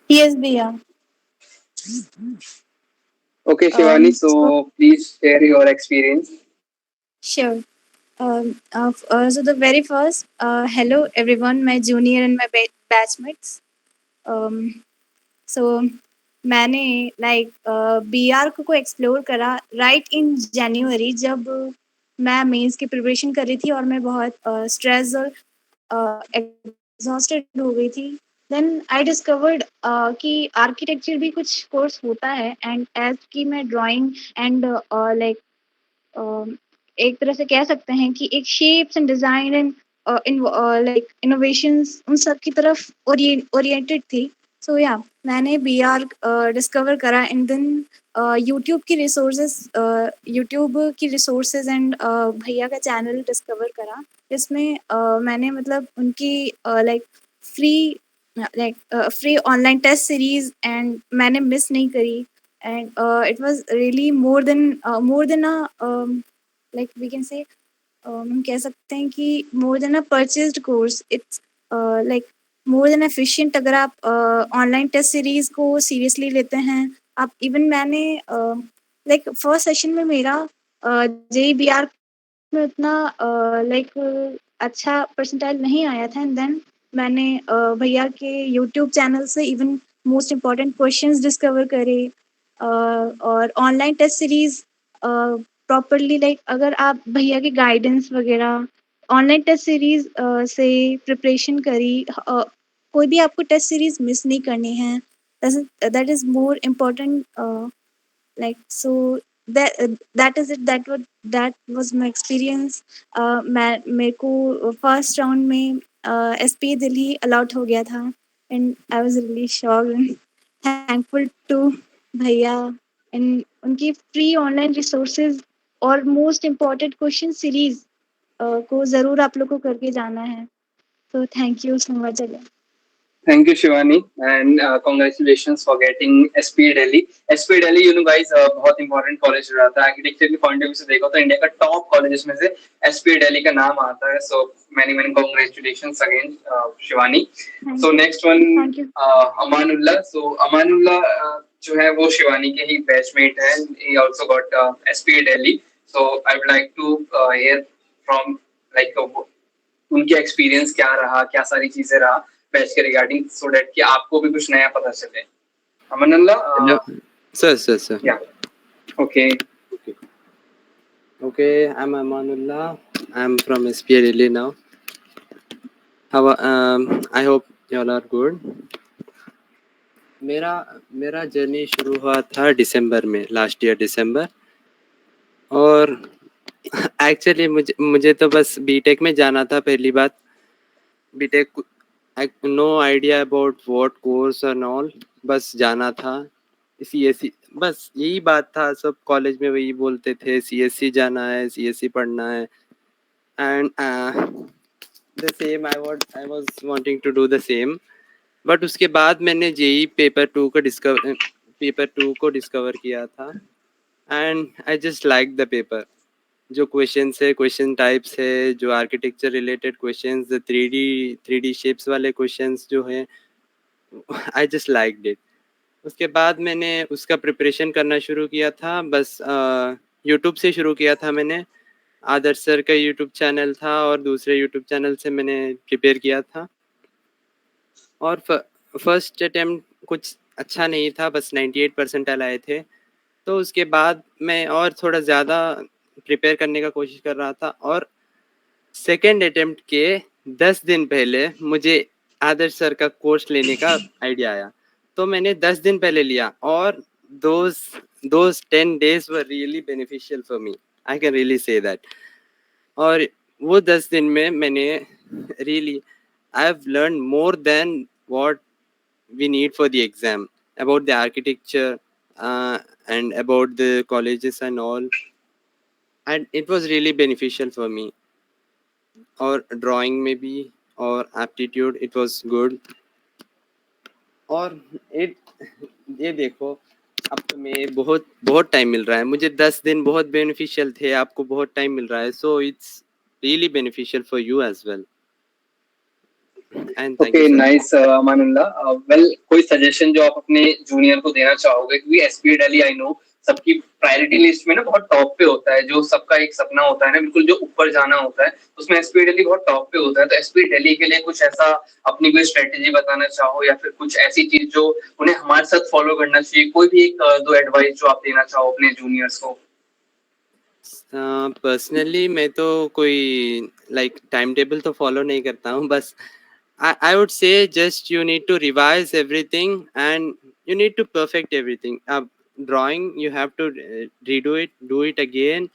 Yes, Bia. Okay, Shivani, so please share your experience. Sure. So the very first, hello everyone, my junior and my batchmates. So मैंने BR को explore करा right इन जनवरी, जब मैं mains की preparation कर रही थी और मैं बहुत स्ट्रेस और एग्जॉस्टेड हो गई थी। देन आई डिस्कवर्ड कि आर्किटेक्चर भी कुछ कोर्स होता है एंड एज की मैं ड्राइंग एंड एक तरह से कह सकते हैं कि एक shapes and design and innovations उन सब की तरफ ओरिएंटेड थी। सो या मैंने BR डिस्कवर करा एंड देन यूट्यूब की रिसोर्सेज एंड भैया का चैनल डिस्कवर करा। इसमें मैंने मतलब उनकी free online test series and मैंने मिस नहीं करी and it was really more than we can say हम कह सकते हैं कि more than a purchased course. It's more than efficient अगर आप ऑनलाइन टेस्ट सीरीज को सीरियसली लेते हैं आप। इवन मैंने फर्स्ट सेशन में मेरा JBR में उतना अच्छा परसेंटाइल नहीं आया था एंड देन मैंने भैया के यूट्यूब चैनल से even most important questions discover करे और ऑनलाइन टेस्ट सीरीज प्रॉपरली अगर आप भैया के गाइडेंस वगैरह ऑनलाइन टेस्ट सीरीज से प्रिपरेशन करी, कोई भी आपको टेस्ट सीरीज मिस नहीं करनी है। That is more important. So that is it. That was my experience. मेरे को फर्स्ट राउंड में SPA दिल्ली अलॉट हो गया था and I was really shocked and thankful to भैया एंड उनकी फ्री ऑनलाइन रिसोर्सेज और मोस्ट इम्पॉर्टेंट क्वेश्चन सीरीज को ज़रूर आप लोग को करके जाना है। तो thank you so much again. Thank you, Shivani, and congratulations for getting SPA Delhi. SPA Delhi, you know guys, बहुत important college रहता है। आर्किटेक्चर के पॉइंट ऑफ व्यू से देखो तो इंडिया का टॉप कॉलेजेस में से SPA Delhi का नाम आता है। So many congratulations again, Shivani. So next one, Amanullah. So Amanullah, जो है वो शिवानी के ही बैचमेट है. He also got SPA Delhi. So I would like to hear from like उनके एक्सपीरियंस क्या रहा, क्या सारी चीजें रहा बैच के रिगार्डिंग, सो दैट कि आपको भी कुछ नया पता चले. अमनल्ला. Sir. Yeah. Okay. Okay, I'm Amanullah. I'm from SPA Delhi now. I hope you all are good. मेरा जर्नी शुरू हुआ था दिसंबर में, लास्ट ईयर दिसंबर. और एक्चुअली मुझे तो बस बीटेक में जाना था. पहली बात, B Tech no idea about what course and all, बस जाना था. सीएससी, बस यही बात था. सब कॉलेज में वही बोलते थे, सीएससी जाना है, सीएससी पढ़ना है. And the same I was wanting to do the same. But उसके बाद मैंने जेई पेपर 2 को डिस्कवर किया था. And I just like the paper. जो क्वेश्चंस है, क्वेश्चन टाइप्स है, जो architecture related questions, 3D shapes वाले क्वेश्चंस जो हैं, आई जस्ट लाइक्ड इट. उसके बाद मैंने उसका प्रिपरेशन करना शुरू किया था. बस यूट्यूब से शुरू किया था मैंने. आदर्श सर का यूट्यूब चैनल था और दूसरे यूट्यूब चैनल से मैंने प्रिपेयर किया था. और फर्स्ट अटेम्प्ट कुछ अच्छा नहीं था, बस 98 परसेंटाइल आए थे. तो उसके बाद मैं और थोड़ा ज़्यादा प्रिपेयर करने का कोशिश कर रहा था. और सेकेंड अटेम्प्ट के 10 दिन पहले मुझे आदर्श सर का कोर्स लेने का आइडिया आया. तो मैंने 10 दिन पहले लिया. और those 10 days were really beneficial for me. I can really say that. और वो 10 दिन में मैंने really I've learned more than what we need for the exam, about the architecture and about the colleges and all. And it was really beneficial for me. और drawing में भी और aptitude, it was good. और ये देखो, अब तुम्हें बहुत टाइम मिल रहा है. मुझे 10 दिन बहुत बेनिफिशियल थे, आपको बहुत टाइम मिल रहा है. So it's really beneficial for you as well. And thank Okay, you. nice, Amanullah. Well, कोई सजेशन जो आप अपने जूनियर को देना चाहोगे, क्योंकि एसपीए दिल्ली आई नो सबकी प्रायोरिटी लिस्ट में ना बहुत टॉप पे होता है. जो सबका एक सपना होता है ना, बिल्कुल जो ऊपर जाना होता है, उसमें एसपीए दिल्ली बहुत टॉप पे होता है. तो एसपीए दिल्ली के लिए कुछ ऐसा अपनी कोई स्ट्रेटेजी बताना चाहो, या फिर कुछ ऐसी चीज जो उन्हें हमारे साथ फॉलो करना चाहिए, कोई भी एक दो एडवाइस जो आप देना चाहो अपने जूनियर्स को. पर्सनली मैं तो कोई टाइम टेबल तो फॉलो नहीं करता हूँ. बस I would say just you need to revise everything and you need to perfect everything. Drawing, you have to redo it, do it again,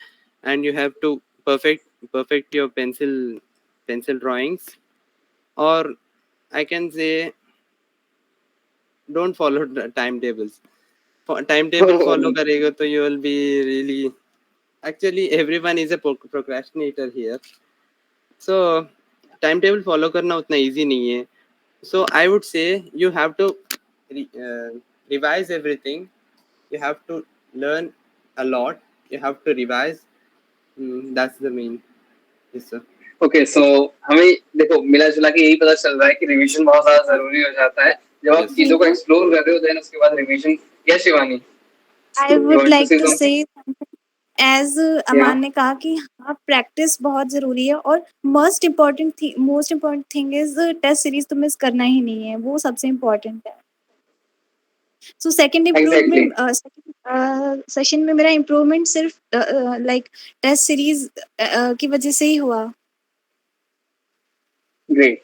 and you have to perfect your pencil drawings. Or I can say don't follow the timetables. Timetable follow करेगा तो you will be really, actually everyone is a procrastinator here. So time table follow करना उतना easy नहीं है. So I would say you have to revise everything. You have to learn a lot. You have to revise. That's the main. Yes sir. Okay, so हमें देखो मिला जुला के यही पता चल रहा है कि रिवीजन बहुत ज्यादा जरूरी हो जाता है जब आप Yes. चीजों को एक्सप्लोर कर रहे हो. देन उसके बाद revision. Yes Shivani, I You would want to like say to something? say as Aman ने कहा कि हाँ प्रैक्टिस बहुत जरूरी है और most important thing is test series तो मिस करना ही नहीं है, वो सबसे इम्पोर्टेंट है. सो सेकंड इम्प्रूवमेंट सेशन में मेरा इम्प्रूवमेंट सिर्फ लाइक टेस्ट सीरीज की वजह से ही हुआ. ग्रेट.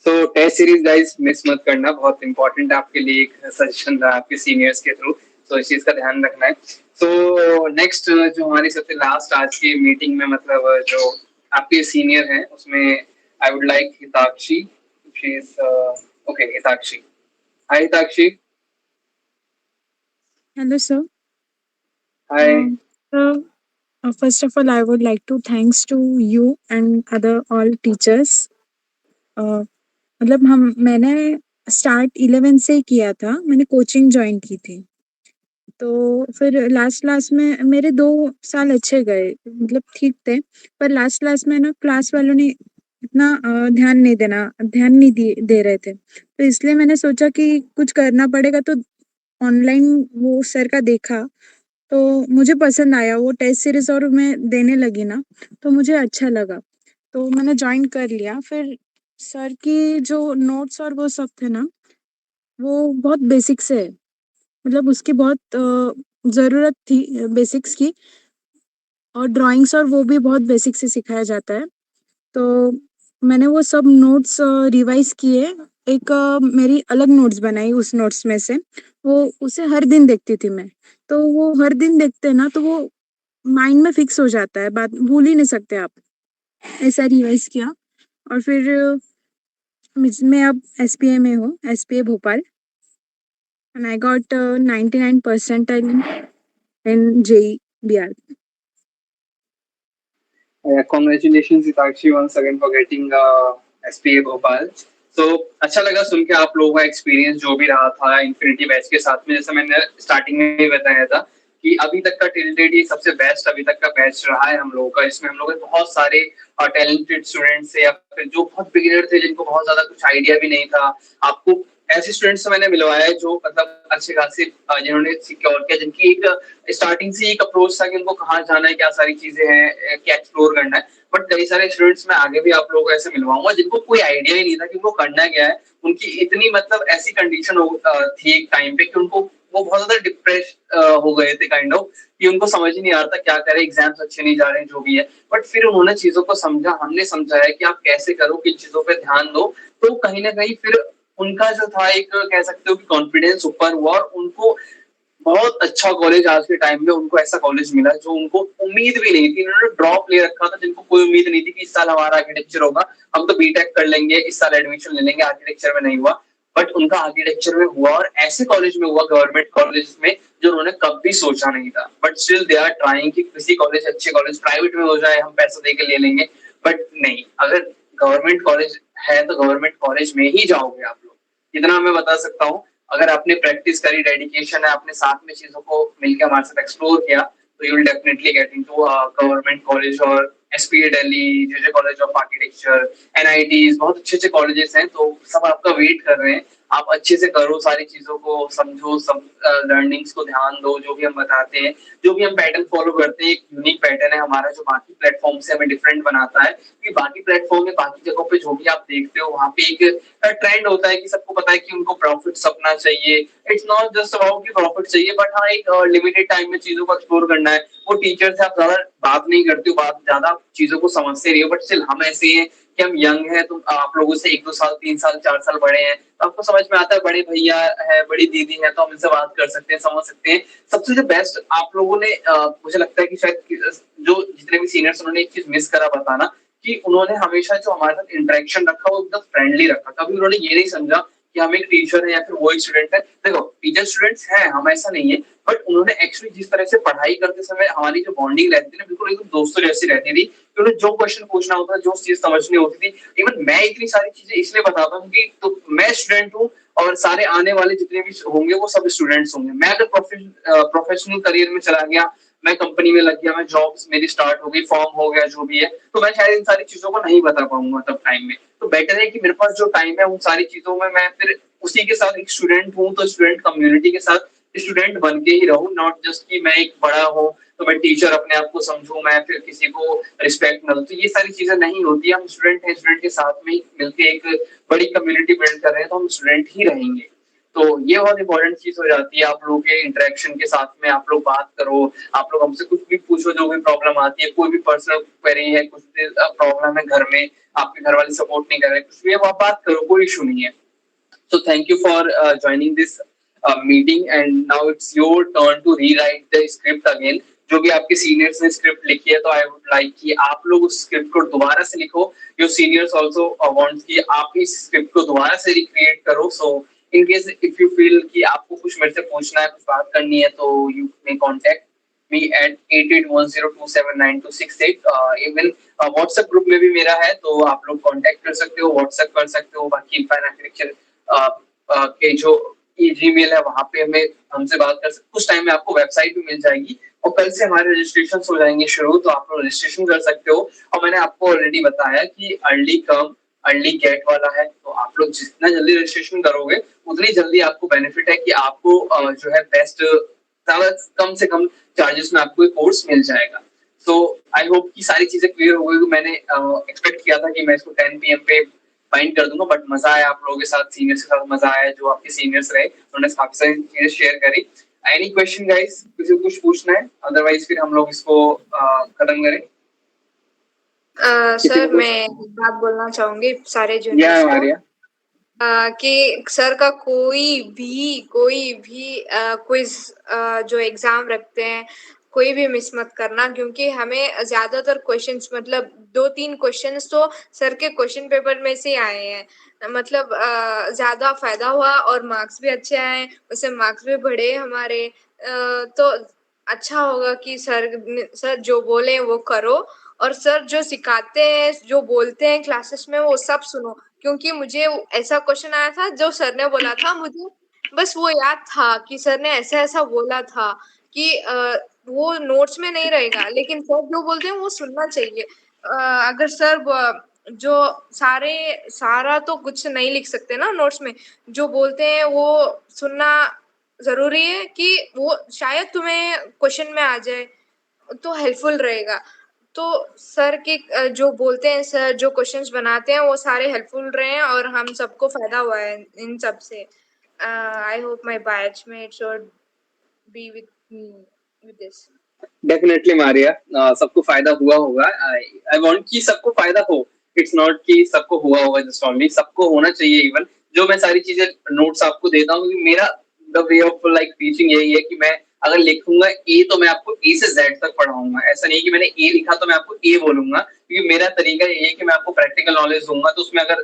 सो टेस्ट सीरीज गाइस मिस मत करना, बहुत इंपॉर्टेंट है आपके लिए. एक सजेशन रहा आपके सीनियर्स के थ्रू, तो इस चीज का ध्यान रखना है. सो नेक्स्ट जो हमारी सबसे लास्ट आज की मीटिंग में मतलब जो आपके सीनियर हैं उसमें आई would like Hitakshi. She is okay. Hitakshi, hi Hitakshi. Hello, sir. Hi. So, first of all, I would like to thanks to you and other all teachers. मतलब मैंने स्टार्ट 11 से ही किया था. मैंने कोचिंग ज्वाइन की थी, तो फिर लास्ट में मेरे 2 साल अच्छे गए, मतलब ठीक थे. पर लास्ट में ना क्लास वालों ने इतना ध्यान नहीं दे रहे थे. तो इसलिए मैंने सोचा कि कुछ करना पड़ेगा, तो ऑनलाइन वो सर का देखा, तो मुझे पसंद आया वो टेस्ट सीरीज़ और मैं देने लगी ना, तो मुझे अच्छा लगा। तो मैंने जॉइन कर लिया। फिर सर की जो नोट्स और वो सब थे ना, वो बहुत बेसिक से है। मतलब उसकी बहुत ज़रूरत थी बेसिक्स की, और ड्राइंग्स और वो भी बहुत बेसिक से सिखाया जाता है। तो मैंने वो सब नोट्स रिवाइज़ किए। एक मेरी अलग नोट्स बनाई उस नोट्स में से, वो उसे हर दिन देखती थी मैं। तो वो हर दिन देखते हैं ना, तो वो माइंड में फिक्स हो जाता है, बात भूल ही नहीं सकते आप। ऐसा रिवाइज़ किया, और फिर मैं अब एसपीए में हूँ, SPA Bhopal, and I got 99 percentile in JEE Bihar. Congratulations, Hitakshi, once again for getting SPA Bhopal. So अच्छा लगा सुन के आप लोगों का एक्सपीरियंस जो भी रहा था इन्फिनिटी बैच के साथ में। जैसा मैंने स्टार्टिंग में ही बताया था कि अभी तक का टिल डेट ये सबसे बेस्ट अभी तक का बैच रहा है हम लोगों का। इसमें हम लोग बहुत सारे टैलेंटेड स्टूडेंट्स या फिर जो बहुत बिगिनर थे जिनको बहुत ज्यादा कुछ आइडिया भी नहीं था। आपको ऐसे स्टूडेंट्स से मैंने मिलवाया है जो मतलब अच्छे खासे जिन्होंने सिक्योर किया, जिनकी एक स्टार्टिंग से एक अप्रोच था कि उनको कहाँ जाना है, क्या सारी चीजें हैं, क्या एक्सप्लोर करना है। बट कई सारे स्टूडेंट्स मैं आगे भी आप लोगों को ऐसे मिलवाऊंगा जिनको कोई आइडिया ही नहीं था कि उनको करना क्या है। उनकी इतनी मतलब ऐसी कंडीशन थी एक टाइम पे कि उनको वो बहुत ज्यादा डिप्रेस हो गए थे काइंड ऑफ, कि उनको समझ ही नहीं आ रहा था क्या करें, एग्जाम्स अच्छे नहीं जा रहे हैं जो भी है। बट फिर उन्होंने चीजों को समझा, हमने समझाया कि आप कैसे करो, किन चीजों पे ध्यान दो। तो कहीं ना कहीं फिर उनका जो था एक कह सकते हो कि कॉन्फिडेंस ऊपर हुआ, और उनको बहुत अच्छा कॉलेज आज के टाइम में उनको ऐसा कॉलेज मिला जो उनको उम्मीद भी नहीं थी। इन्होंने ड्रॉप ले रखा था जिनको कोई उम्मीद नहीं थी कि इस साल हमारा आर्किटेक्चर होगा, हम तो बीटेक कर लेंगे, इस साल एडमिशन ले लेंगे, आर्किटेक्चर में नहीं हुआ। बट उनका आर्किटेक्चर में हुआ, और ऐसे कॉलेज में हुआ, गवर्नमेंट कॉलेज में, जो उन्होंने कभी सोचा नहीं था। But still they are trying कि किसी कॉलेज, अच्छे कॉलेज प्राइवेट में हो जाए, हम पैसा दे के ले लेंगे। बट नहीं, अगर गवर्नमेंट कॉलेज है तो गवर्नमेंट कॉलेज में ही जाओगे आप लोग, इतना मैं बता सकता हूँ। अगर आपने प्रैक्टिस करी, डेडिकेशन है, आपने साथ में चीजों को मिलकर हमारे साथ एक्सप्लोर किया, तो you will definitely get into government college. और SPA Delhi, JJ college of architecture, NITs, बहुत अच्छे अच्छे कॉलेजेस हैं, तो सब आपका वेट कर रहे हैं। आप अच्छे से करो, सारी चीजों को समझो, सब लर्निंग्स को ध्यान दो, जो भी हम बताते हैं, जो भी हम पैटर्न फॉलो करते हैं। एक यूनिक पैटर्न है हमारा जो बाकी प्लेटफॉर्म से हमें डिफरेंट बनाता है, कि बाकी प्लेटफॉर्म में, बाकी जगहों पे जो भी आप देखते हो, वहाँ पे एक ट्रेंड होता है कि सबको पता है कि उनको प्रॉफिट सपना चाहिए। इट्स नॉट जस्ट अबाउट कि प्रॉफिट चाहिए, बट हाँ एक लिमिटेड टाइम में चीजों को एक्सप्लोर करना है। वो टीचर से आप ज्यादा बात नहीं करते हो, बात ज्यादा चीजों को समझते नहीं हो। बट स्टिल हम ऐसे हैं कि हम यंग हैं, तो आप लोगों से 1-2 साल, 3 साल, 4 साल बड़े हैं, तो आपको समझ में आता है, बड़े भैया है, बड़ी दीदी है, तो हम इनसे बात कर सकते हैं, समझ सकते हैं। सबसे जो बेस्ट आप लोगों ने मुझे लगता है कि शायद जो जितने भी सीनियर्स, उन्होंने एक चीज मिस करा बताना, कि उन्होंने हमेशा जो हमारे साथ इंटरेक्शन रखा वो एकदम फ्रेंडली रखा। कभी उन्होंने ये नहीं समझा कि हम एक टीचर है या फिर वो एक स्टूडेंट है। देखो, टीचर स्टूडेंट्स हैं हम, ऐसा नहीं है, बट उन्होंने एक्चुअली जिस तरह से पढ़ाई करते समय हमारी जो बॉन्डिंग रहती थी ना, बिल्कुल एकदम दोस्तों जैसी रहती थी। कि उन्हें जो क्वेश्चन पूछना होता था, जो चीज समझनी होती थी, इवन मैं इतनी सारी चीजें इसलिए बताता हूँ कि तो मैं स्टूडेंट हूँ, और सारे आने वाले जितने भी होंगे वो सब स्टूडेंट्स होंगे। मैं अगर प्रोफेशनल करियर में चला गया, मैं कंपनी में लग गया, मैं जॉब मेरी स्टार्ट हो गई, फॉर्म हो गया, जो भी है, तो मैं शायद इन सारी चीजों को नहीं बता पाऊंगा तब टाइम में। तो बेटर है कि मेरे पास जो टाइम है उन सारी चीजों में मैं फिर उसी के साथ, एक स्टूडेंट हूँ तो स्टूडेंट कम्युनिटी के साथ स्टूडेंट बन के ही रहूं, नॉट जस्ट कि मैं एक बड़ा हूँ तो मैं टीचर अपने आप को समझूं, मैं फिर किसी को रिस्पेक्ट न दूं। तो ये सारी चीजें नहीं होती। हम स्टूडेंट हैं, स्टूडेंट के साथ में मिलकर एक बड़ी कम्युनिटी बिल्ड कर रहे हैं, तो हम स्टूडेंट ही रहेंगे। तो ये बहुत इंपॉर्टेंट चीज हो जाती है। आप लोगों के इंटरेक्शन के साथ में आप लोग बात करो, आप लोग हमसे कुछ भी पूछो, जो भी प्रॉब्लम आती है, कोई भी पर्सनल क्वेरी है, कुछ भी प्रॉब्लम है घर में, आपके घर वाले सपोर्ट नहीं कर रहे, कुछ भी है, वो आप बात करो, कोई इशू नहीं है। So thank you for joining this meeting, and now it's your turn to rewrite the script again. जो भी आपके सीनियर्स ने स्क्रिप्ट लिखी है, तो आई वुड लाइक कि आप लोग उस स्क्रिप्ट को दोबारा से लिखो। योर सीनियर्स आल्सो वांट कि आप इस स्क्रिप्ट को दोबारा से रिक्रिएट करो। So in case if you feel कि आपको कुछ मेरे से पूछना है, कुछ बात करनी है, तो you may contact me at 8810279268। Even WhatsApp group में भी मेरा है, तो आप लोग कांटेक्ट कर सकते हो, व्हाट्सएप कर सकते हो। बाकी इनफाइन आर्किटेक्चर के जो जीमेल है, वहां पे हमें हमसे बात कर सकते। कुछ टाइम में आपको वेबसाइट भी मिल जाएगी, और कल से हमारे रजिस्ट्रेशन हो जाएंगे शुरू, तो आप लोग रजिस्ट्रेशन कर सकते हो। और मैंने आपको ऑलरेडी बताया कि अर्ली कम अर्ली गेट वाला है, तो आप लोग जितना जल्दी रजिस्ट्रेशन करोगे उतनी जल्दी आपको बेनिफिट है कि आपको जो है बेस्ट कम से कम चार्जेस में आपको कोर्स मिल जाएगा। तो आई होप कि सारी चीजें क्लियर हो गई। मैंने एक्सपेक्ट किया था कि मैं इसको 10 PM पे फाइंड कर दूंगा, बट मजा आया आप लोगों के साथ, सीनियर्स के साथ मजा आया। जो आपके सीनियर्स रहे उन्होंने काफी सारी चीजें शेयर करी। एनी क्वेश्चन गाइस, किसी को कुछ पूछना है? अदरवाइज फिर हम लोग इसको खत्म करें। सर मैं एक बात बोलना चाहूंगी सारे जूनियर्स को कि सर का कोई भी क्विज जो एग्जाम रखते हैं कोई भी मिस मत करना, क्योंकि हमें ज्यादातर क्वेश्चंस मतलब 2-3 क्वेश्चंस तो सर के क्वेश्चन पेपर में से आए हैं। मतलब ज्यादा फायदा हुआ और मार्क्स भी अच्छे आए, उससे मार्क्स भी बढ़े हमारे। तो अच्छा होगा कि सर जो बोले वो करो, और सर जो सिखाते हैं जो बोलते हैं क्लासेस में वो सब सुनो। क्योंकि मुझे ऐसा क्वेश्चन आया था जो सर ने बोला था, मुझे बस वो याद था कि सर ने ऐसा-ऐसा बोला था कि वो नोट्स में नहीं रहेगा, लेकिन सर जो बोलते हैं वो सुनना चाहिए। अगर सर जो सारा तो कुछ नहीं लिख सकते ना नोट्स में, जो बोलते हैं वो सुनना ज़रूरी है कि वो शायद तुम्हें क्वेश्चन में आ जाए, तो हेल्पफुल रहेगा। तो सर के जो बोलते हैं सर, जो क्वेश्चंस बनाते हैं वो सारे हेल्पफुल रहे हैं और हम सबको फायदा हुआ है इन सब से। I hope my batchmates should be with me with this. Definitely Maria, सबको फायदा हुआ होगा। आई वांट कि सबको फायदा हो। इट्स नॉट कि सबको हुआ होगा जस्ट ओनली, सबको होना चाहिए। इवन जो मैं सारी चीजें नोट्स आपको देता हूँ, मेरा the way of like teaching यही है कि मैं अगर लिखूंगा ए तो मैं आपको ए से जेड तक पढ़ाऊंगा। ऐसा नहीं कि मैंने ए लिखा तो मैं आपको ए बोलूंगा, क्योंकि मेरा तरीका ये है कि मैं आपको प्रैक्टिकल नॉलेज दूंगा। तो उसमें अगर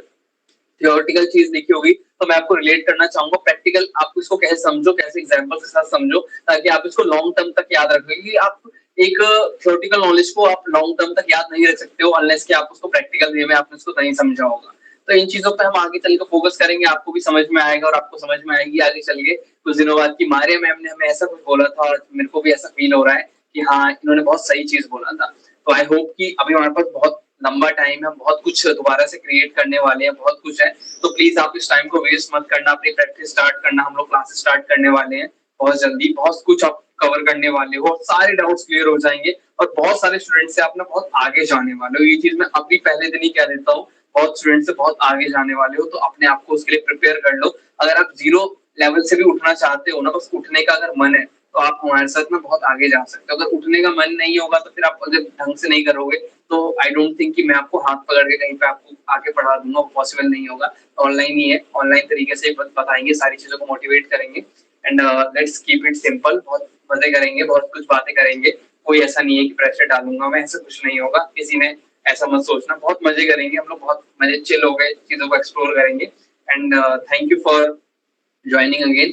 थियोरेटिकल चीज लिखी होगी तो मैं आपको रिलेट करना चाहूंगा प्रैक्टिकल। आप इसको कैसे समझो, कैसे एग्जांपल के साथ समझो, ताकि आप इसको लॉन्ग टर्म तक याद रखें। क्योंकि आप एक थियोरेटिकल नॉलेज को आप लॉन्ग टर्म तक याद नहीं रख सकते हो अनलेस कि आप उसको प्रैक्टिकल वे में आपने उसको नहीं समझा होगा। तो इन चीजों पे हम आगे चल के फोकस करेंगे, आपको भी समझ में आएगा और आपको समझ में आएगी आगे चल के कुछ दिनों बाद कि मारिया मैम ने हमें ऐसा कुछ बोला था और मेरे को भी ऐसा फील हो रहा है कि हाँ इन्होंने बहुत सही चीज बोला था। तो आई होप कि अभी हमारे पास बहुत लंबा टाइम है, बहुत कुछ दोबारा से क्रिएट करने वाले हैं, बहुत कुछ है। तो प्लीज आप इस टाइम को वेस्ट मत करना, अपनी प्रैक्टिस स्टार्ट करना। हम लोग क्लासेस स्टार्ट करने वाले हैं बहुत जल्दी, बहुत कुछ आप कवर करने वाले हो, सारे डाउट्स क्लियर हो जाएंगे और बहुत सारे स्टूडेंट से आप ना बहुत आगे जाने वाले हो। ये चीज मैं अभी पहले दिन ही कह देता हूँ, बहुत स्टूडेंट से बहुत आगे जाने वाले हो। तो अपने आप को उसके लिए प्रिपेयर कर लो। अगर आप 0 लेवल से भी उठना चाहते हो ना, बस उठने का अगर मन है तो आप हमारे साथ में बहुत आगे जा सकते हो। अगर उठने का मन नहीं होगा तो फिर आप अगर ढंग से नहीं करोगे तो आई डोंट थिंक कि मैं आपको हाथ पकड़ के कहीं पे आपको आके पढ़ा दूंगा, पॉसिबल नहीं होगा। ऑनलाइन ही है, ऑनलाइन तरीके से बताएंगे, सारी चीजों को मोटिवेट करेंगे and let's keep it simple. बहुत मजे करेंगे, बहुत कुछ बातें करेंगे। कोई ऐसा नहीं है कि प्रेशर डालूंगा मैं, ऐसा कुछ नहीं होगा। किसी ने ऐसा मत सोचना, बहुत मजे करेंगे हम लोग, बहुत मजे चिल हो गए, चीजों को एक्सप्लोर करेंगे। And thank you for joining again.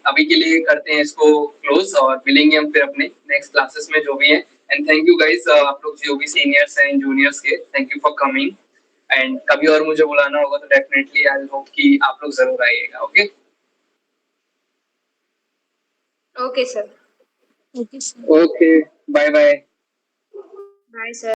अभी के लिए करते हैं इसको क्लोज और मिलेंगे हम फिर अपने नेक्स्ट क्लासेस में जो भी है। एंड थैंक यू गाइस, आप लोग जो भी सीनियर्स हैं जूनियर्स के, thank you for coming. And कभी और मुझे बुलाना होगा तो डेफिनेटली आई होप कि आप लोग जरूर आइएगा। Okay okay sir. Okay sir. Okay, bye bye. Bye sir.